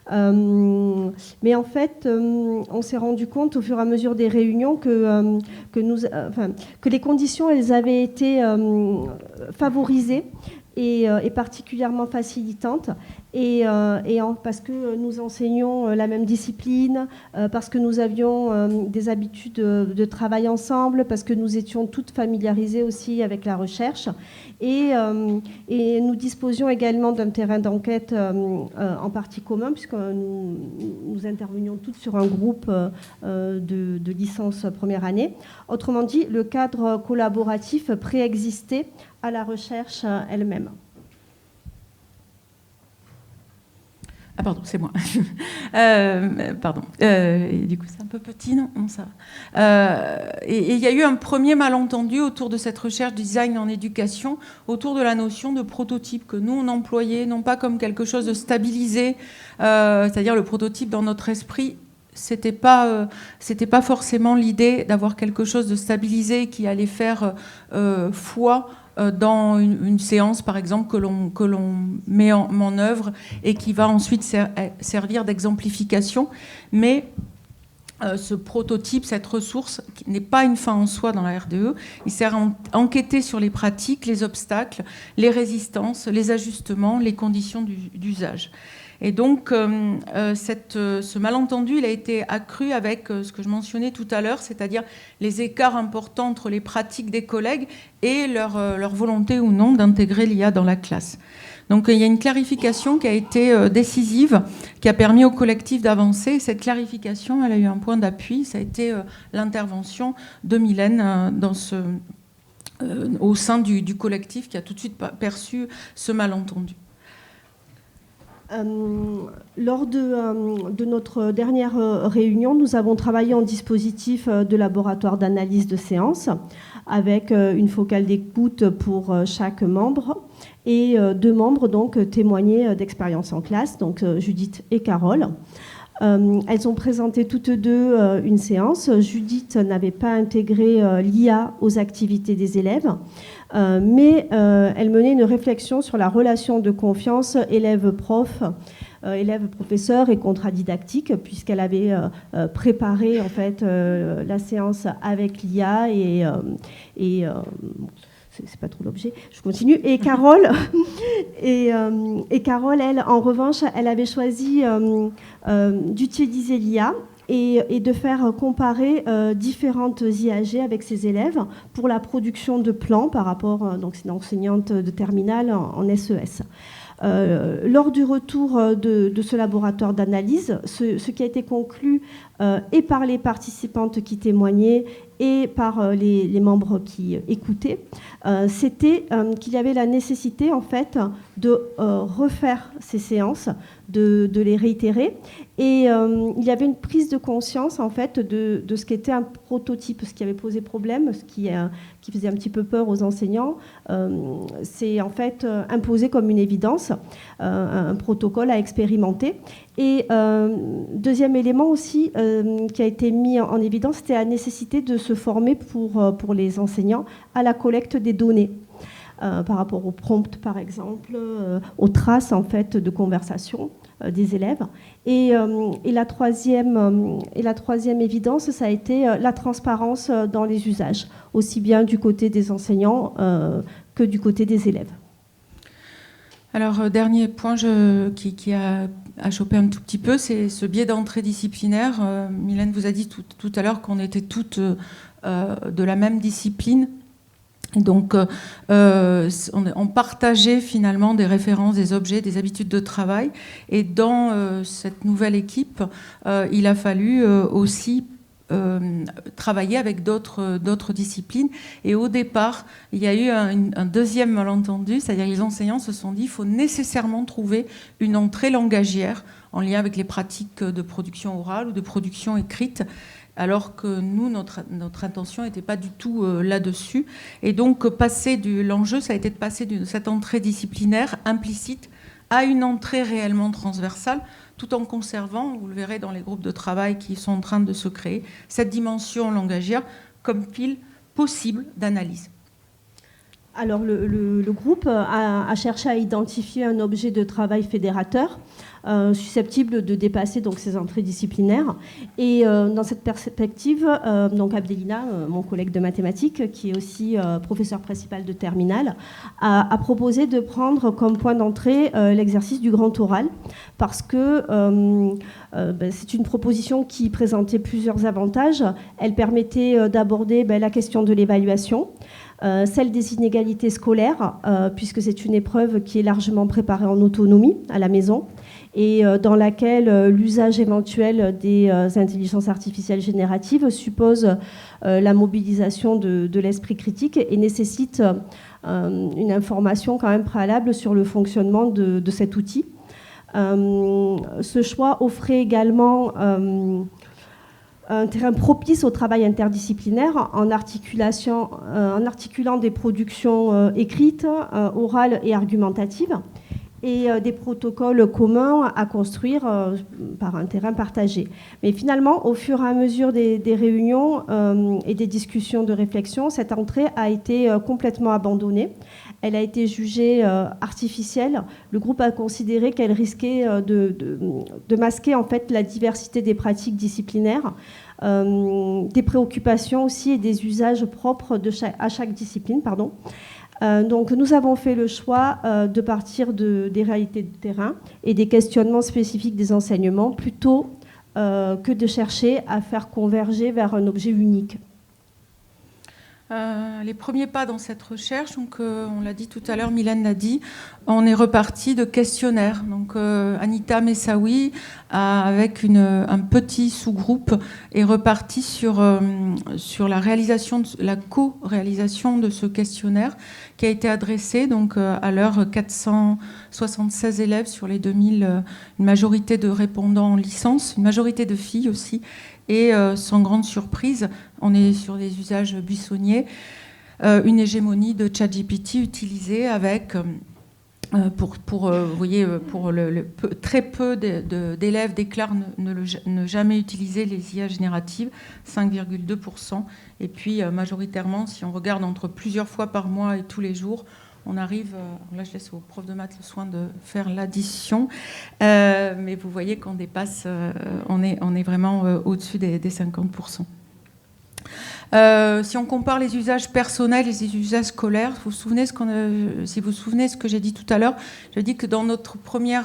Mais en fait, on s'est rendu compte au fur et à mesure des réunions que les conditions, elles avaient été favorisées et particulièrement facilitantes. parce que nous enseignons la même discipline, parce que nous avions des habitudes de travail ensemble, parce que nous étions toutes familiarisées aussi avec la recherche. Et nous disposions également d'un terrain d'enquête en partie commun, puisque nous intervenions toutes sur un groupe de licence première année. Autrement dit, le cadre collaboratif préexistait à la recherche elle-même.
Ah pardon, c'est moi. Pardon. Et du coup, c'est un peu petit, non, ça va. Et il y a eu un premier malentendu autour de cette recherche design en éducation, autour de la notion de prototype que nous, on employait, non pas comme quelque chose de stabilisé, c'est-à-dire le prototype dans notre esprit, c'était pas forcément l'idée d'avoir quelque chose de stabilisé qui allait faire foi dans une séance, par exemple, que l'on met en œuvre et qui va ensuite servir d'exemplification. Mais ce prototype, cette ressource, qui n'est pas une fin en soi dans la RDE, il sert à enquêter sur les pratiques, les obstacles, les résistances, les ajustements, les conditions d'usage. Et donc, ce malentendu, il a été accru avec ce que je mentionnais tout à l'heure, c'est-à-dire les écarts importants entre les pratiques des collègues et leur volonté ou non d'intégrer l'IA dans la classe. Donc, il y a une clarification qui a été décisive, qui a permis au collectif d'avancer. Et cette clarification, elle a eu un point d'appui, ça a été l'intervention de Mylène au sein du collectif qui a tout de suite perçu ce malentendu.
Lors de notre dernière réunion, nous avons travaillé en dispositif de laboratoire d'analyse de séance avec une focale d'écoute pour chaque membre et 2 membres donc témoignaient d'expérience en classe, donc Judith et Carole. Elles ont présenté toutes deux une séance. Judith n'avait pas intégré l'IA aux activités des élèves, mais elle menait une réflexion sur la relation de confiance élève-prof, élève-professeur et contrat didactique, puisqu'elle avait préparé en fait la séance avec l'IA et c'est pas trop l'objet, je continue. Et Carole, Carole, elle, en revanche, elle avait choisi d'utiliser l'IA et de faire comparer différentes IAG avec ses élèves pour la production de plans par rapport, donc c'est une enseignante de terminale en SES. Lors du retour de ce laboratoire d'analyse, ce qui a été conclu et par les participantes qui témoignaient et par les membres qui écoutaient, c'était qu'il y avait la nécessité en fait de refaire ces séances, de les réitérer. Et il y avait une prise de conscience en fait de ce qu'était un prototype, ce qui avait posé problème, ce qui faisait un petit peu peur aux enseignants. C'est en fait imposé comme une évidence, un protocole à expérimenter. Et deuxième élément aussi qui a été mis en évidence, c'était la nécessité de se former pour les enseignants à la collecte des données. Par rapport aux prompts, par exemple, aux traces en fait de conversation des élèves. Et la troisième évidence, ça a été la transparence dans les usages, aussi bien du côté des enseignants que du côté des élèves.
Alors, dernier point qui a chopé un tout petit peu, c'est ce biais d'entrée disciplinaire. Mylène vous a dit tout à l'heure qu'on était toutes de la même discipline. Et donc, on partageait finalement des références, des objets, des habitudes de travail. Et dans cette nouvelle équipe, il a fallu aussi travailler avec d'autres disciplines. Et au départ, il y a eu un deuxième malentendu, c'est-à-dire que les enseignants se sont dit qu'il faut nécessairement trouver une entrée langagière en lien avec les pratiques de production orale ou de production écrite, alors que nous, notre intention n'était pas du tout là-dessus. Et donc, l'enjeu, ça a été de passer de cette entrée disciplinaire implicite à une entrée réellement transversale, tout en conservant, vous le verrez dans les groupes de travail qui sont en train de se créer, cette dimension langagière comme pile possible d'analyse.
Alors, le groupe a cherché à identifier un objet de travail fédérateur susceptibles de dépasser donc, ces entrées disciplinaires. Et dans cette perspective, donc Abdelina, mon collègue de mathématiques, qui est aussi professeur principal de terminale, a proposé de prendre comme point d'entrée l'exercice du grand oral, parce que c'est une proposition qui présentait plusieurs avantages. Elle permettait d'aborder la question de l'évaluation, celle des inégalités scolaires, puisque c'est une épreuve qui est largement préparée en autonomie à la maison, et dans laquelle l'usage éventuel des intelligences artificielles génératives suppose la mobilisation de l'esprit critique et nécessite une information quand même préalable sur le fonctionnement de cet outil. Ce choix offrait également un terrain propice au travail interdisciplinaire en articulant des productions écrites, orales et argumentatives, et des protocoles communs à construire par un terrain partagé. Mais finalement, au fur et à mesure des réunions et des discussions de réflexion, cette entrée a été complètement abandonnée. Elle a été jugée artificielle. Le groupe a considéré qu'elle risquait de masquer en fait la diversité des pratiques disciplinaires, des préoccupations aussi et des usages propres à chaque discipline. Donc nous avons fait le choix de partir des réalités de terrain et des questionnements spécifiques des enseignements plutôt que de chercher à faire converger vers un objet unique.
Les premiers pas dans cette recherche, donc, on l'a dit tout à l'heure, Mylène l'a dit, on est reparti de questionnaires. Donc, Anita Messaoui, avec un petit sous-groupe, est reparti sur la co-réalisation de ce questionnaire qui a été adressé donc, à l'heure 476 élèves sur les 2000, une majorité de répondants en licence, une majorité de filles aussi. Et sans grande surprise, on est sur des usages buissonniers, une hégémonie de ChatGPT utilisée avec, vous voyez, très peu d'élèves déclarent ne jamais utiliser les IA génératives, 5,2%. Et puis majoritairement, si on regarde entre plusieurs fois par mois et tous les jours, on arrive, là je laisse au prof de maths le soin de faire l'addition, mais vous voyez qu'on dépasse, on est vraiment au-dessus des 50%. Si on compare les usages personnels et les usages scolaires, si vous vous souvenez ce que j'ai dit tout à l'heure, j'ai dit que dans nos premiers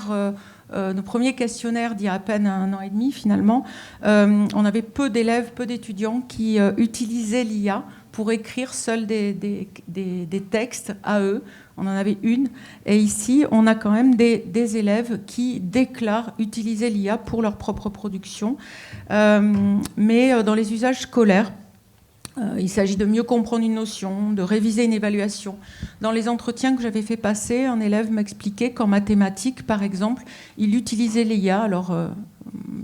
questionnaires d'il y a à peine 1 an et demi finalement, on avait peu d'élèves, peu d'étudiants qui utilisaient l'IA pour écrire seuls des textes à eux. On en avait une. Et ici, on a quand même des élèves qui déclarent utiliser l'IA pour leur propre production. Mais dans les usages scolaires, il s'agit de mieux comprendre une notion, de réviser une évaluation. Dans les entretiens que j'avais fait passer, un élève m'expliquait qu'en mathématiques, par exemple, il utilisait l'IA. Alors,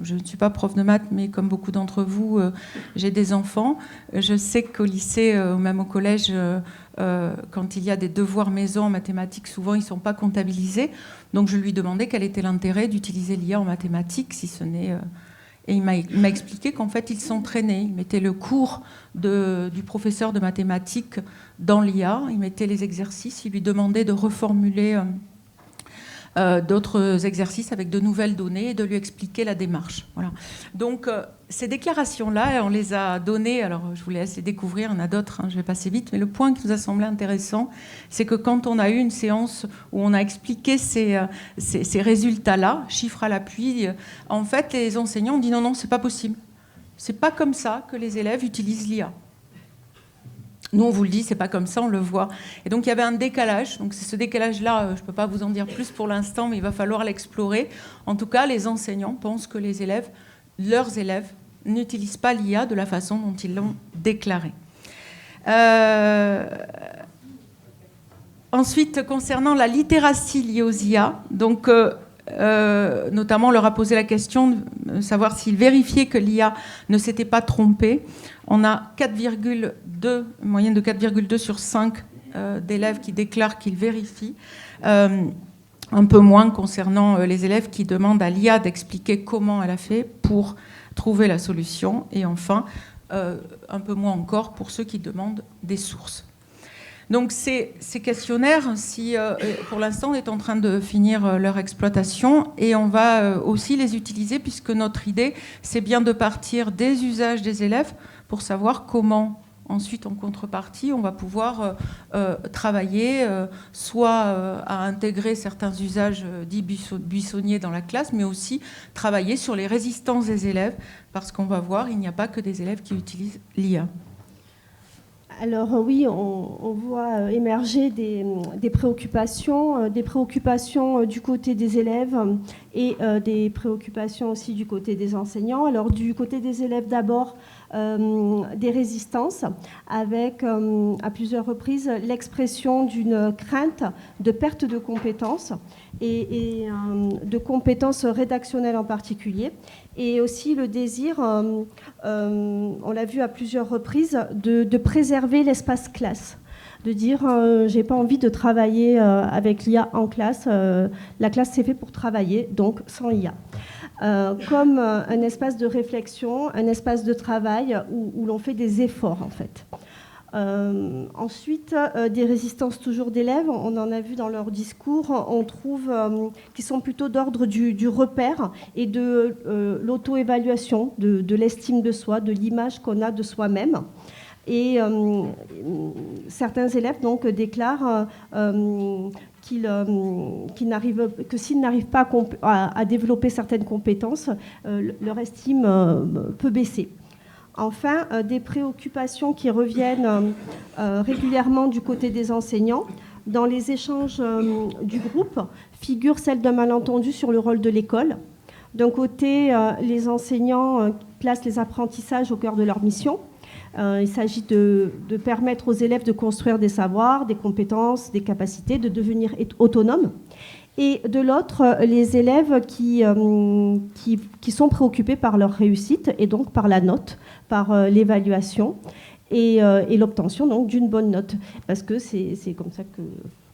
je ne suis pas prof de maths, mais comme beaucoup d'entre vous, j'ai des enfants. Je sais qu'au lycée, ou même au collège, quand il y a des devoirs maison en mathématiques, souvent ils ne sont pas comptabilisés. Donc je lui demandais quel était l'intérêt d'utiliser l'IA en mathématiques, si ce n'est... Et il m'a expliqué qu'en fait, il s'entraînait. Il mettait le cours du professeur de mathématiques dans l'IA, il mettait les exercices, il lui demandait de reformuler d'autres exercices avec de nouvelles données et de lui expliquer la démarche. Voilà. Donc, ces déclarations-là, on les a données, alors je vous laisse les découvrir, il y en a d'autres, je vais passer vite, mais le point qui nous a semblé intéressant, c'est que quand on a eu une séance où on a expliqué ces résultats-là, chiffres à l'appui, en fait, les enseignants ont dit non, c'est pas possible. C'est pas comme ça que les élèves utilisent l'IA. Nous, on vous le dit, c'est pas comme ça, on le voit. Et donc, il y avait un décalage. Donc, c'est ce décalage-là, je ne peux pas vous en dire plus pour l'instant, mais il va falloir l'explorer. En tout cas, les enseignants pensent que leurs élèves, n'utilisent pas l'IA de la façon dont ils l'ont déclaré. Ensuite, concernant la littératie liée aux IA, donc... notamment, on leur a posé la question de savoir s'ils vérifiaient que l'IA ne s'était pas trompée. On a 4,2, une moyenne de 4,2 sur 5 d'élèves qui déclarent qu'ils vérifient. Un peu moins concernant les élèves qui demandent à l'IA d'expliquer comment elle a fait pour trouver la solution. Et enfin, un peu moins encore pour ceux qui demandent des sources. Donc ces questionnaires, pour l'instant, on est en train de finir leur exploitation et on va aussi les utiliser puisque notre idée, c'est bien de partir des usages des élèves pour savoir comment, ensuite, en contrepartie, on va pouvoir travailler soit à intégrer certains usages dits buissonniers dans la classe, mais aussi travailler sur les résistances des élèves parce qu'on va voir, il n'y a pas que des élèves qui utilisent l'IA.
Alors oui, on voit émerger des préoccupations du côté des élèves et des préoccupations aussi du côté des enseignants. Alors du côté des élèves d'abord, des résistances avec à plusieurs reprises l'expression d'une crainte de perte de compétences et de compétences rédactionnelles en particulier. Et aussi le désir, on l'a vu à plusieurs reprises, de préserver l'espace classe. De dire, j'ai pas envie de travailler avec l'IA en classe. La classe, c'est fait pour travailler, donc sans IA. Comme un espace de réflexion, un espace de travail où l'on fait des efforts, en fait. Ensuite, des résistances toujours d'élèves, on en a vu dans leur discours, on trouve qui sont plutôt d'ordre du repère et de l'auto-évaluation, de l'estime de soi, de l'image qu'on a de soi-même. Et certains élèves donc déclarent que s'ils n'arrivent pas à développer certaines compétences, leur estime peut baisser. Enfin, des préoccupations qui reviennent régulièrement du côté des enseignants. Dans les échanges du groupe, figure celle d'un malentendu sur le rôle de l'école. D'un côté, les enseignants placent les apprentissages au cœur de leur mission. Il s'agit de permettre aux élèves de construire des savoirs, des compétences, des capacités, de devenir autonomes. Et de l'autre, les élèves qui sont préoccupés par leur réussite et donc par la note, par l'évaluation et l'obtention donc d'une bonne note. Parce que c'est comme ça que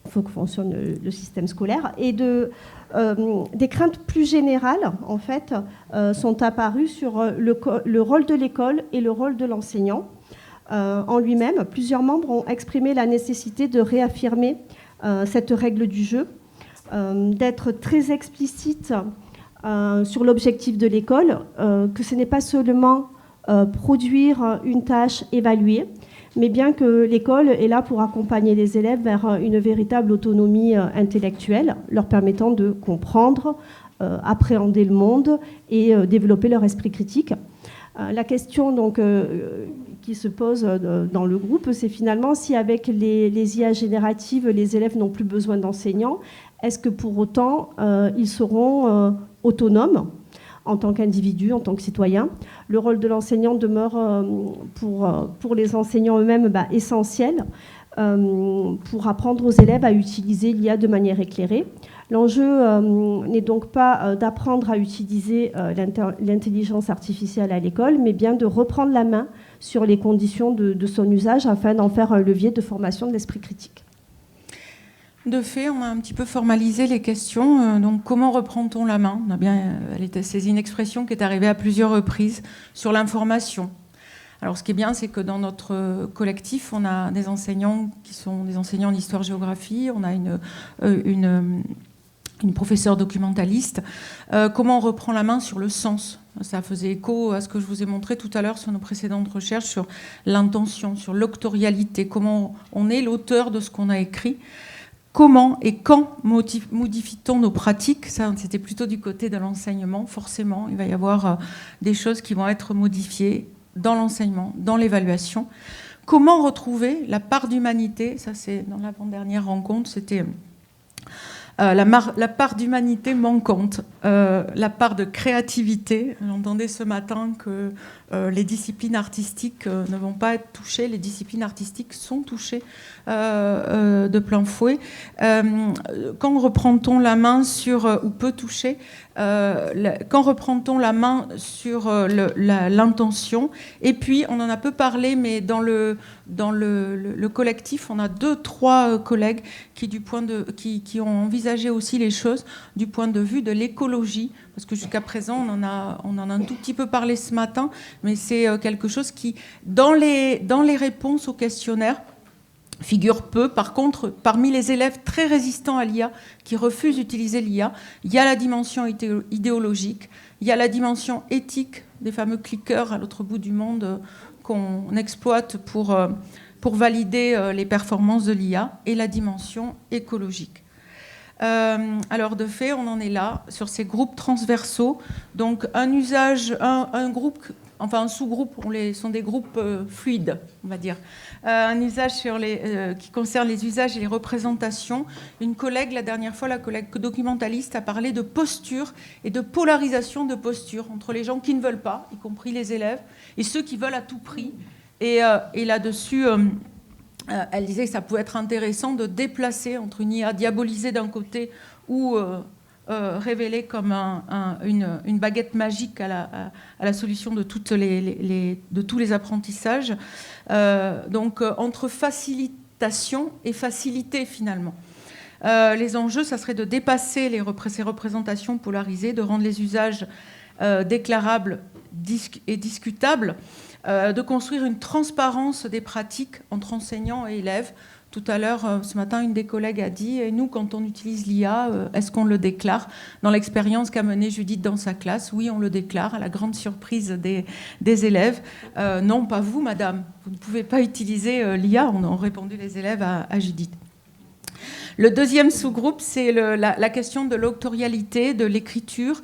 fonctionne le système scolaire. Et des craintes plus générales, en fait, sont apparues sur le rôle de l'école et le rôle de l'enseignant. En lui-même, plusieurs membres ont exprimé la nécessité de réaffirmer cette règle du jeu, d'être très explicite sur l'objectif de l'école, que ce n'est pas seulement produire une tâche évaluée, mais bien que l'école est là pour accompagner les élèves vers une véritable autonomie intellectuelle, leur permettant de comprendre, appréhender le monde et développer leur esprit critique. La question donc, qui se pose dans le groupe, c'est finalement si avec les IA génératives, les élèves n'ont plus besoin d'enseignants, est-ce que pour autant ils seront autonomes en tant qu'individus, en tant que citoyens? Le rôle de l'enseignant demeure pour les enseignants eux-mêmes essentiel pour apprendre aux élèves à utiliser l'IA de manière éclairée. L'enjeu n'est donc pas d'apprendre à utiliser l'intelligence artificielle à l'école, mais bien de reprendre la main sur les conditions de son usage afin d'en faire un levier de formation de l'esprit critique.
De fait, on a un petit peu formalisé les questions. Donc, comment reprend-on la main ? C'est une expression qui est arrivée à plusieurs reprises sur l'information. Alors, ce qui est bien, c'est que dans notre collectif, on a des enseignants qui sont des enseignants d'histoire-géographie. On a une professeure documentaliste. Comment on reprend la main sur le sens ? Ça faisait écho à ce que je vous ai montré tout à l'heure sur nos précédentes recherches sur l'intention, sur l'auctorialité, comment on est l'auteur de ce qu'on a écrit. Comment et quand modifie-t-on nos pratiques ? Ça, c'était plutôt du côté de l'enseignement. Forcément, il va y avoir des choses qui vont être modifiées dans l'enseignement, dans l'évaluation. Comment retrouver la part d'humanité ? Ça, c'est dans l'avant-dernière rencontre, c'était la part d'humanité manquante, la part de créativité. J'entendais ce matin que les disciplines artistiques ne vont pas être touchées. Les disciplines artistiques sont touchées de plein fouet. Quand reprend-on la main sur, ou peut toucher, quand reprend-on la main sur l'intention ? Et puis, on en a peu parlé, mais dans le collectif, on a 2-3 collègues qui ont envisagé aussi les choses du point de vue de l'écologie, parce que jusqu'à présent, on en a un tout petit peu parlé ce matin, mais c'est quelque chose qui, dans les réponses au questionnaire, figure peu. Par contre, parmi les élèves très résistants à l'IA, qui refusent d'utiliser l'IA, il y a la dimension idéologique, il y a la dimension éthique des fameux clickers à l'autre bout du monde qu'on exploite pour valider les performances de l'IA, et la dimension écologique. Alors de fait, on en est là sur ces groupes transversaux. Donc un usage, un groupe, enfin un sous-groupe, sont des groupes fluides, on va dire. Un usage qui concerne les usages et les représentations. Une collègue, la dernière fois, la collègue documentaliste, a parlé de posture et de polarisation de posture entre les gens qui ne veulent pas, y compris les élèves, et ceux qui veulent à tout prix. Et là-dessus, elle disait que ça pouvait être intéressant de déplacer entre une IA diabolisée d'un côté ou révélée comme une baguette magique à la solution de tous les apprentissages. Donc entre facilitation et facilité finalement. Les enjeux, ça serait de dépasser ces représentations polarisées, de rendre les usages déclarables et discutables, de construire une transparence des pratiques entre enseignants et élèves. Tout à l'heure, ce matin, une des collègues a dit « Et nous, quand on utilise l'IA, est-ce qu'on le déclare ?» Dans l'expérience qu'a menée Judith dans sa classe, oui, on le déclare, à la grande surprise des élèves. Non, pas vous, madame. Vous ne pouvez pas utiliser l'IA, ont répondu les élèves à Judith. Le deuxième sous-groupe, c'est la question de l'autorialité, de l'écriture,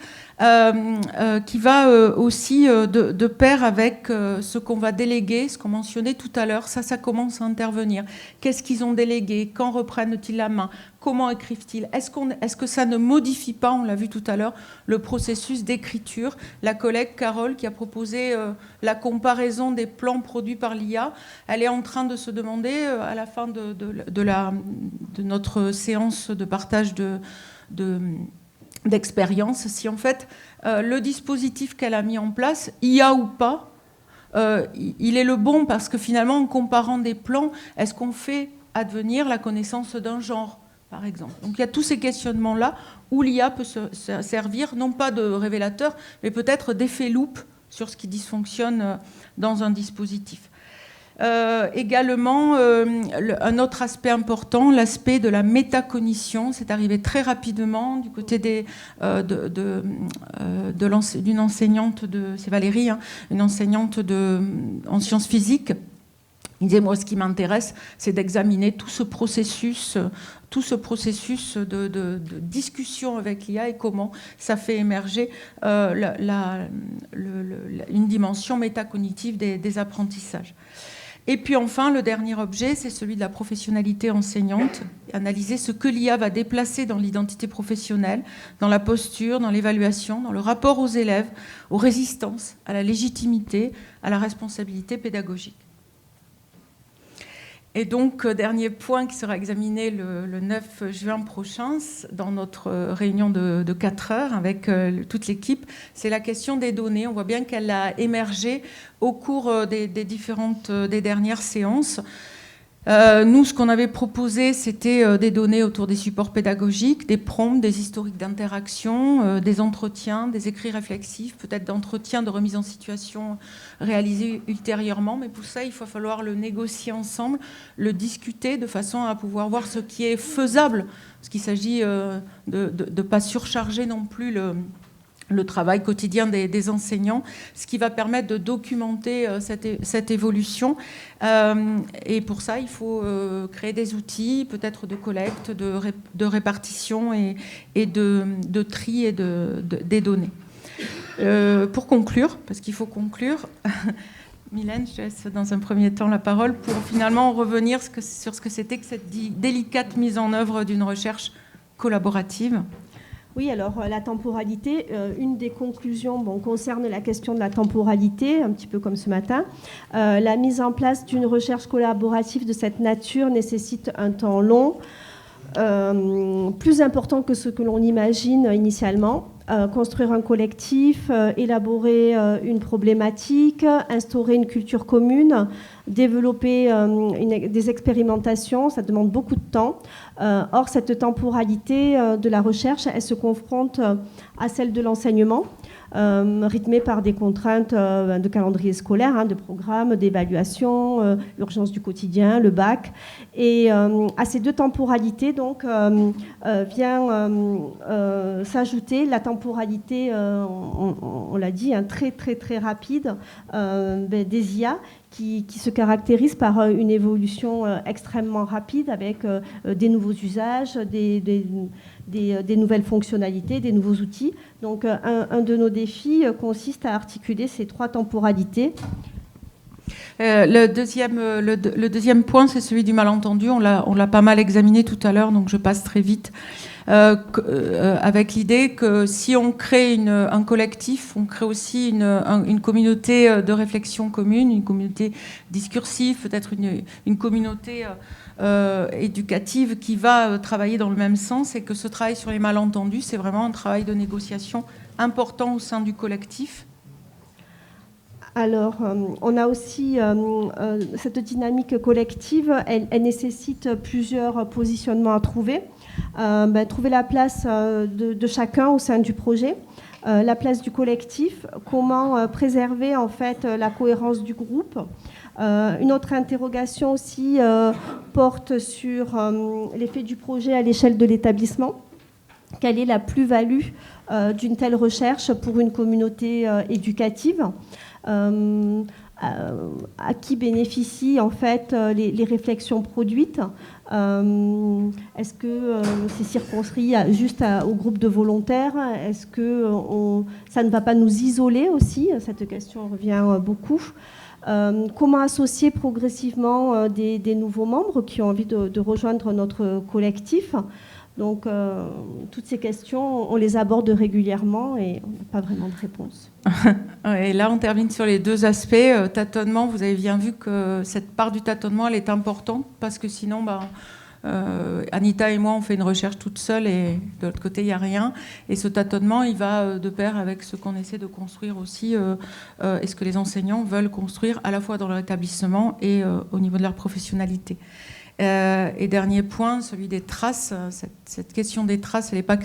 qui va aussi de pair avec ce qu'on va déléguer, ce qu'on mentionnait tout à l'heure. Ça commence à intervenir. Qu'est-ce qu'ils ont délégué? Quand reprennent-ils la main? Comment écrivent-ils? Est-ce que ça ne modifie pas, on l'a vu tout à l'heure, le processus d'écriture? La collègue Carole, qui a proposé la comparaison des plans produits par l'IA, elle est en train de se demander, à la fin de notre séance de partage d'expérience, si en fait le dispositif qu'elle a mis en place, IA ou pas, il est le bon, parce que finalement, en comparant des plans, est-ce qu'on fait advenir la connaissance d'un genre, par exemple? Donc il y a tous ces questionnements-là où l'IA peut se servir, non pas de révélateur, mais peut-être d'effet loupe sur ce qui dysfonctionne dans un dispositif. Également, un autre aspect important, l'aspect de la métacognition, c'est arrivé très rapidement du côté d'une enseignante c'est Valérie, hein, une enseignante en sciences physiques. Il disait, moi, ce qui m'intéresse, c'est d'examiner tout ce processus de discussion avec l'IA et comment ça fait émerger une dimension métacognitive des apprentissages. Et puis enfin, le dernier objet, c'est celui de la professionnalité enseignante. Analyser ce que l'IA va déplacer dans l'identité professionnelle, dans la posture, dans l'évaluation, dans le rapport aux élèves, aux résistances, à la légitimité, à la responsabilité pédagogique. Et donc, dernier point qui sera examiné le 9 juin prochain dans notre réunion de 4 heures avec toute l'équipe, c'est la question des données. On voit bien qu'elle a émergé au cours des dernières séances. Nous, ce qu'on avait proposé, c'était des données autour des supports pédagogiques, des prompts, des historiques d'interaction, des entretiens, des écrits réflexifs, peut-être d'entretiens de remise en situation réalisés ultérieurement. Mais pour ça, il va falloir le négocier ensemble, le discuter de façon à pouvoir voir ce qui est faisable. Parce qu'il s'agit de ne pas surcharger non plus le travail quotidien des enseignants, ce qui va permettre de documenter cette évolution. Et pour ça, il faut créer des outils, peut-être de collecte, de répartition et de tri des données. Pour conclure, parce qu'il faut conclure, Mylène, je te laisse dans un premier temps la parole pour finalement revenir sur ce que c'était que cette délicate mise en œuvre d'une recherche collaborative.
Oui, alors la temporalité, une des conclusions concerne la question de la temporalité, un petit peu comme ce matin. La mise en place d'une recherche collaborative de cette nature nécessite un temps long, plus important que ce que l'on imagine initialement. Construire un collectif, élaborer une problématique, instaurer une culture commune, développer des expérimentations, ça demande beaucoup de temps. Or, cette temporalité de la recherche, elle se confronte à celle de l'enseignement. rythmé par des contraintes de calendrier scolaire, hein, de programmes, d'évaluation, l'urgence du quotidien, le bac. Et à ces deux temporalités, donc, vient s'ajouter la temporalité, on l'a dit, hein, très, très, très rapide des IA, qui se caractérise par une évolution extrêmement rapide avec des nouveaux usages, des nouvelles fonctionnalités, des nouveaux outils. Donc un de nos défis consiste à articuler ces trois temporalités.
Le deuxième point, c'est celui du malentendu. On l'a pas mal examiné tout à l'heure, donc je passe très vite. Avec l'idée que si on crée un collectif, on crée aussi une communauté de réflexion commune, une communauté discursive, peut-être une communauté éducative qui va travailler dans le même sens, et que ce travail sur les malentendus, c'est vraiment un travail de négociation important au sein du collectif.
Alors, on a aussi cette dynamique collective, elle nécessite plusieurs positionnements à trouver. Trouver la place de chacun au sein du projet, la place du collectif, comment préserver en fait la cohérence du groupe. Une autre interrogation aussi porte sur l'effet du projet à l'échelle de l'établissement. Quelle est la plus-value d'une telle recherche pour une communauté éducative ? À qui bénéficient en fait les réflexions produites. Est-ce que c'est circonscrit juste au groupe de volontaires? Est-ce que ça ne va pas nous isoler aussi? Cette question revient beaucoup. Comment associer progressivement des nouveaux membres qui ont envie de rejoindre notre collectif? Donc, toutes ces questions, on les aborde régulièrement et on n'a pas vraiment de réponse.
Et là, on termine sur les deux aspects. Tâtonnement, vous avez bien vu que cette part du tâtonnement, elle est importante parce que sinon, Anita et moi, on fait une recherche toute seule et de l'autre côté, il n'y a rien. Et ce tâtonnement, il va de pair avec ce qu'on essaie de construire aussi et ce que les enseignants veulent construire à la fois dans leur établissement et au niveau de leur professionnalité. Et dernier point, celui des traces. Cette question des traces, elle n'est pas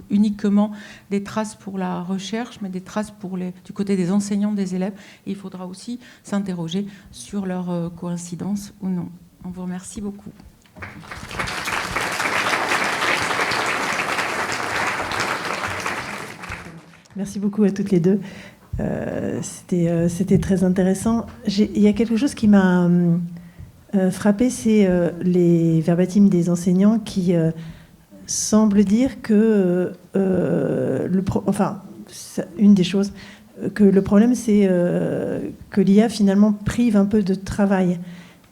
uniquement des traces pour la recherche, mais des traces du côté des enseignants, des élèves. Et il faudra aussi s'interroger sur leur coïncidence ou non. On vous remercie beaucoup.
Merci beaucoup à toutes les deux. C'était très intéressant. Il y a quelque chose qui m'a frappé, c'est les verbatims des enseignants qui semblent dire que une des choses, que le problème c'est que l'IA finalement prive un peu de travail.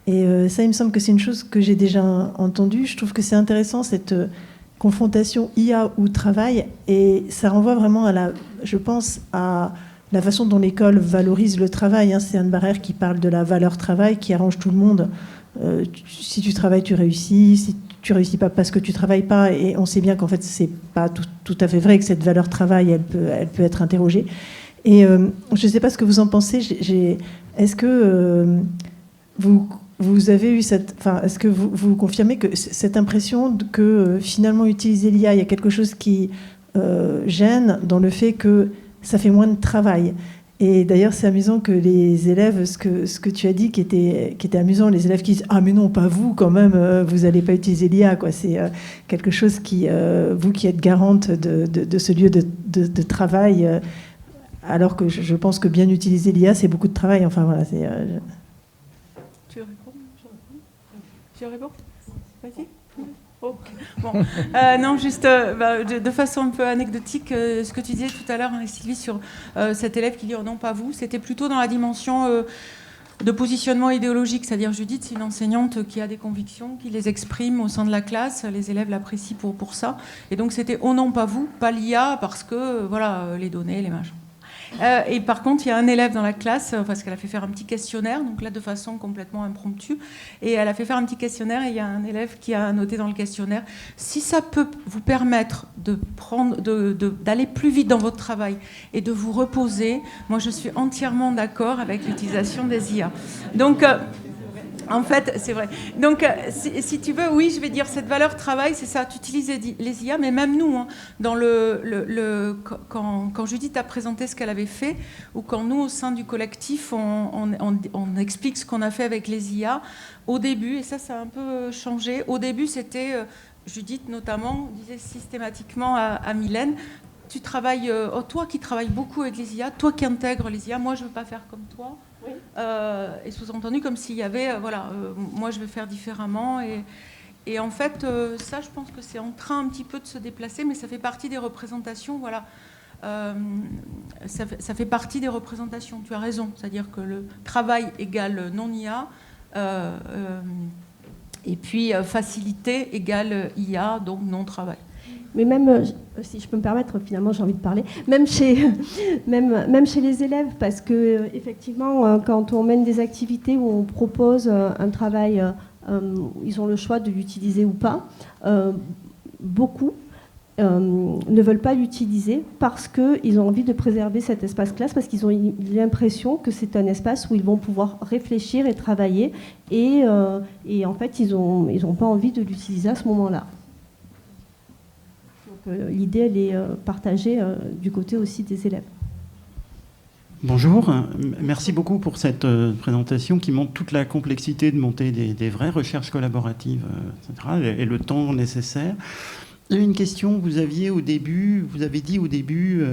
Et ça, il me semble que c'est une chose que j'ai déjà entendue. Je trouve que c'est intéressant cette confrontation IA ou travail, et ça renvoie vraiment je pense à la façon dont l'école valorise le travail. C'est Anne Barrère qui parle de la valeur travail qui arrange tout le monde. Si tu travailles, tu réussis. Si tu réussis pas parce que tu travailles pas, et on sait bien qu'en fait c'est pas tout à fait vrai, que cette valeur travail elle peut être interrogée. Et je sais pas ce que vous en pensez. Est-ce que vous avez eu est-ce que vous confirmez que cette impression que finalement utiliser l'IA, il y a quelque chose qui gêne dans le fait que ça fait moins de travail? Et d'ailleurs, c'est amusant que les élèves, ce que tu as dit qui était amusant, les élèves qui disent « Ah mais non, pas vous quand même, vous n'allez pas utiliser l'IA ». C'est quelque chose qui, vous qui êtes garante de ce lieu de travail, alors que je pense que bien utiliser l'IA, c'est beaucoup de travail. Enfin voilà, c'est...
Tu réponds? Je réponds? Vas-y. Okay. Bon. Non, juste de façon un peu anecdotique, ce que tu disais tout à l'heure, Sylvie, sur cet élève qui dit « Oh non, pas vous », c'était plutôt dans la dimension de positionnement idéologique. C'est-à-dire, Judith, c'est une enseignante qui a des convictions, qui les exprime au sein de la classe, les élèves l'apprécient pour ça. Et donc, c'était « Oh non, pas vous, pas l'IA », parce que, voilà, les données, les machins. Et par contre, il y a un élève dans la classe, parce qu'elle a fait faire un petit questionnaire, donc là de façon complètement impromptue, et elle a fait faire un petit questionnaire, et il y a un élève qui a noté dans le questionnaire: si ça peut vous permettre d'aller plus vite dans votre travail et de vous reposer, moi je suis entièrement d'accord avec l'utilisation des IA. Donc En fait, c'est vrai. Donc, si tu veux, oui, je vais dire cette valeur travail, c'est ça. Tu utilises les IA, mais même nous, hein, dans quand Judith a présenté ce qu'elle avait fait, ou quand nous, au sein du collectif, on explique ce qu'on a fait avec les IA, au début, et ça a un peu changé, au début, c'était, Judith notamment, disait systématiquement à Mylène, tu travailles, toi qui travailles beaucoup avec les IA, toi qui intègres les IA, moi je ne veux pas faire comme toi. Oui. Et sous-entendu comme s'il y avait, moi je vais faire différemment. Et en fait, ça je pense que c'est en train un petit peu de se déplacer, mais ça fait partie des représentations, voilà. Ça fait partie des représentations, tu as raison. C'est-à-dire que le travail égale non-IA, et puis facilité égale IA, donc non-travail.
Mais même, si je peux me permettre, finalement, j'ai envie de parler, même chez les élèves, parce que effectivement, quand on mène des activités où on propose un travail, ils ont le choix de l'utiliser ou pas. Beaucoup ne veulent pas l'utiliser parce qu'ils ont envie de préserver cet espace classe, parce qu'ils ont l'impression que c'est un espace où ils vont pouvoir réfléchir et travailler, et en fait, ils ont pas envie de l'utiliser à ce moment-là. L'idée, elle est partagée du côté aussi des élèves.
Bonjour, merci beaucoup pour cette présentation qui montre toute la complexité de monter des vraies recherches collaboratives, etc., et le temps nécessaire. J'ai une question, vous avez dit au début,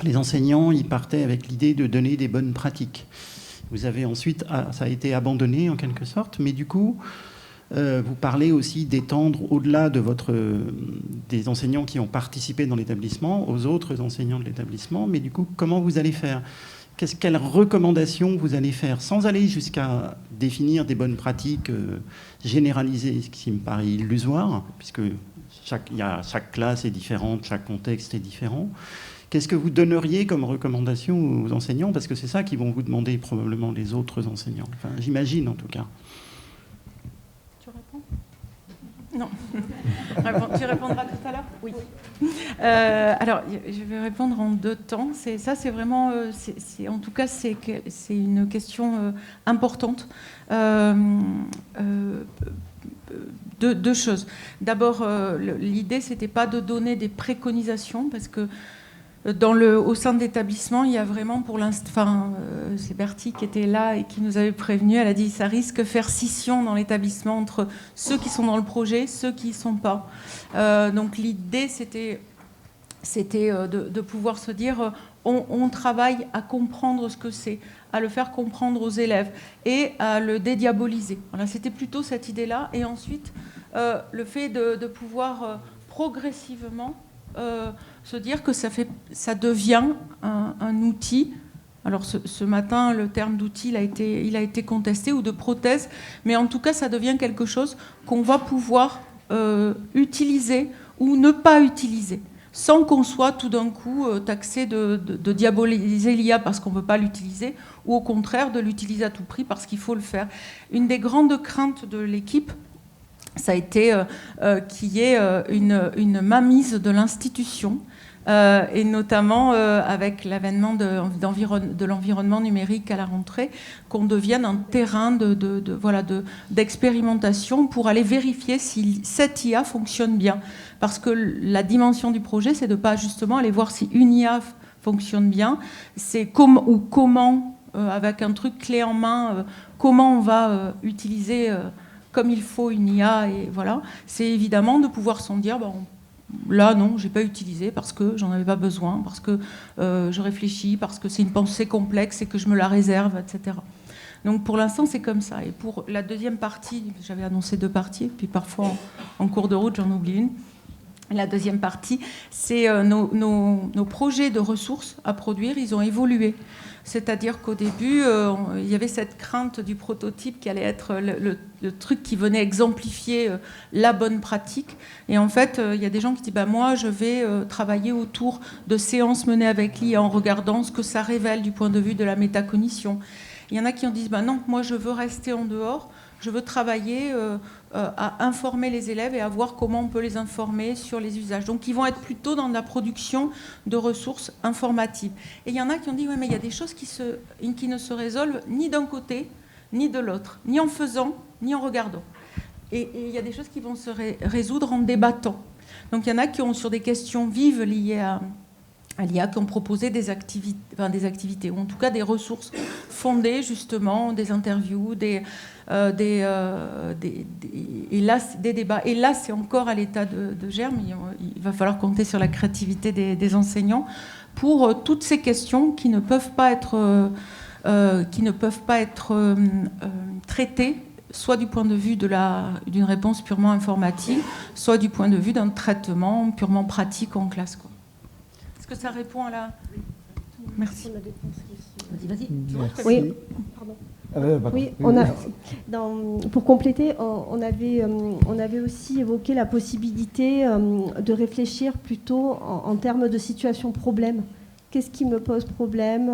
les enseignants, ils partaient avec l'idée de donner des bonnes pratiques. Vous avez ensuite, ça a été abandonné en quelque sorte, mais du coup, vous parlez aussi d'étendre au-delà des enseignants qui ont participé dans l'établissement aux autres enseignants de l'établissement. Mais du coup, comment vous allez faire ? Quelles recommandations vous allez faire, sans aller jusqu'à définir des bonnes pratiques généralisées, ce qui me paraît illusoire, puisque chaque classe est différente, chaque contexte est différent. Qu'est-ce que vous donneriez comme recommandation aux enseignants ? Parce que c'est ça qu'ils vont vous demander probablement les autres enseignants. Enfin, j'imagine en tout cas.
Non. Tu répondras tout à l'heure ? Oui. Alors, je vais répondre en deux temps. C'est vraiment, en tout cas, c'est une question importante. Deux choses. D'abord, l'idée, c'était pas de donner des préconisations, parce que au sein de l'établissement, il y a vraiment pour l'instant, c'est Bertie qui était là et qui nous avait prévenu, elle a dit ça risque de faire scission dans l'établissement entre ceux qui sont dans le projet, ceux qui ne sont pas. Donc l'idée, c'était de pouvoir se dire, on travaille à comprendre ce que c'est, à le faire comprendre aux élèves et à le dédiaboliser. Voilà, c'était plutôt cette idée-là. Et ensuite, le fait de pouvoir progressivement se dire que ça devient un outil. Alors ce matin, le terme d'outil il a été contesté, ou de prothèse, mais en tout cas, ça devient quelque chose qu'on va pouvoir utiliser ou ne pas utiliser, sans qu'on soit tout d'un coup taxé de diaboliser l'IA parce qu'on ne veut pas l'utiliser, ou au contraire de l'utiliser à tout prix parce qu'il faut le faire. Une des grandes craintes de l'équipe, ça a été qu'il y ait une mainmise de l'institution, et notamment avec l'avènement de l'environnement numérique à la rentrée, qu'on devienne un terrain d'expérimentation pour aller vérifier si cette IA fonctionne bien. Parce que la dimension du projet, c'est de ne pas justement aller voir si une IA fonctionne bien, c'est comment, avec un truc clé en main, comment on va utiliser comme il faut une IA, et voilà. C'est évidemment de pouvoir s'en dire, là non, j'ai pas utilisé parce que j'en avais pas besoin, parce que je réfléchis, parce que c'est une pensée complexe et que je me la réserve, etc. Donc pour l'instant c'est comme ça. Et pour la deuxième partie, j'avais annoncé 2 parties, puis parfois en cours de route j'en oublie une. La deuxième partie, c'est nos projets de ressources à produire, ils ont évolué. C'est-à-dire qu'au début, il y avait cette crainte du prototype qui allait être le truc qui venait exemplifier la bonne pratique. Et en fait, il y a des gens qui disent moi, je vais travailler autour de séances menées avec l'IA en regardant ce que ça révèle du point de vue de la métacognition. Il y en a qui ont dit non, moi, je veux rester en dehors. Je veux travailler à informer les élèves et à voir comment on peut les informer sur les usages. Donc, ils vont être plutôt dans la production de ressources informatives. Et il y en a qui ont dit, mais il y a des choses qui ne se résolvent ni d'un côté ni de l'autre, ni en faisant, ni en regardant. Et il y a des choses qui vont se résoudre en débattant. Donc il y en a qui ont, sur des questions vives liées à l'IA, qui ont proposé des activités, ou en tout cas des ressources fondées justement, des interviews, des débats. Et là, c'est encore à l'état de germe. Il va falloir compter sur la créativité des enseignants pour toutes ces questions qui ne peuvent pas être traitées soit du point de vue d'une réponse purement informatique, soit du point de vue d'un traitement purement pratique en classe, quoi. Est-ce que ça répond à la... Merci.
Vas-y.
Oui, pardon. Oui, pour compléter, on avait aussi évoqué la possibilité de réfléchir plutôt en termes de situation problème. Qu'est-ce qui me pose problème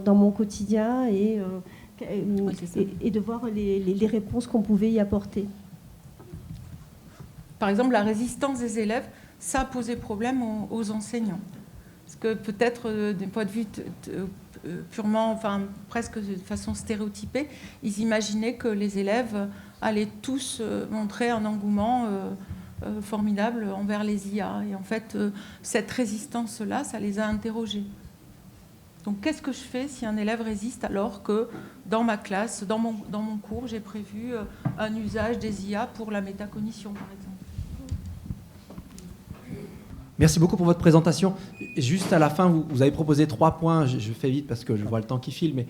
dans mon quotidien et de voir les réponses qu'on pouvait y apporter.
Par exemple, la résistance des élèves, ça a posé problème aux enseignants. Parce que peut-être, d'un point de vue purement, enfin presque de façon stéréotypée, ils imaginaient que les élèves allaient tous montrer un engouement formidable envers les IA. Et en fait, cette résistance-là, ça les a interrogés. Donc, qu'est-ce que je fais si un élève résiste alors que dans ma classe, dans mon cours, j'ai prévu un usage des IA pour la métacognition, par exemple.
Merci beaucoup pour votre présentation. Juste à la fin, vous avez proposé 3 points. Je fais vite parce que je vois le temps qui file, mais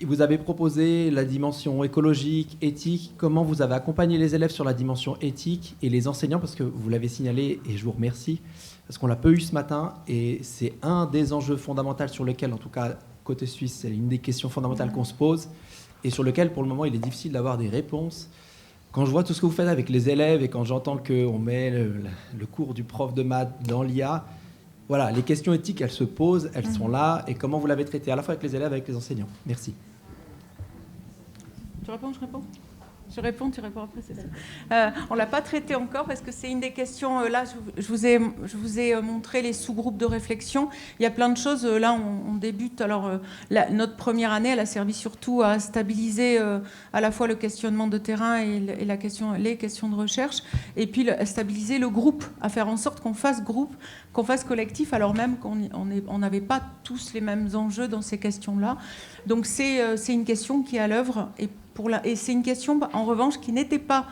vous avez proposé la dimension écologique, éthique. Comment vous avez accompagné les élèves sur la dimension éthique et les enseignants, parce que vous l'avez signalé et je vous remercie, parce qu'on l'a peu eu ce matin et c'est un des enjeux fondamentaux sur lesquels, en tout cas côté suisse, c'est une des questions fondamentales qu'on se pose et sur lequel pour le moment il est difficile d'avoir des réponses. Quand je vois tout ce que vous faites avec les élèves et quand j'entends qu'on met le cours du prof de maths dans l'IA, voilà, les questions éthiques, elles se posent, elles sont là. Et comment vous l'avez traité, à la fois avec les élèves et avec les enseignants. Merci.
Tu réponds, je réponds ? Je réponds, tu réponds après, c'est ça. On ne l'a pas traité encore parce que c'est une des questions. Là, je vous ai montré les sous-groupes de réflexion. Il y a plein de choses. Là, on débute. Alors, notre première année, elle a servi surtout à stabiliser à la fois le questionnement de terrain et les questions de recherche. Et puis, stabiliser le groupe, à faire en sorte qu'on fasse groupe, qu'on fasse collectif, alors même qu'on n'avait pas tous les mêmes enjeux dans ces questions-là. Donc, c'est une question qui est à l'œuvre. Et c'est une question, en revanche, qui n'était pas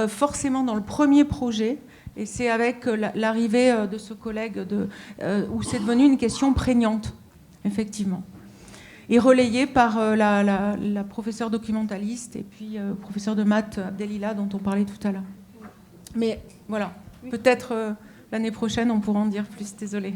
forcément dans le premier projet. Et c'est avec l'arrivée de ce collègue où c'est devenu une question prégnante, effectivement. Et relayée par la professeure documentaliste et puis professeure de maths Abdelila, dont on parlait tout à l'heure. Mais voilà, peut-être l'année prochaine, on pourra en dire plus. Désolée.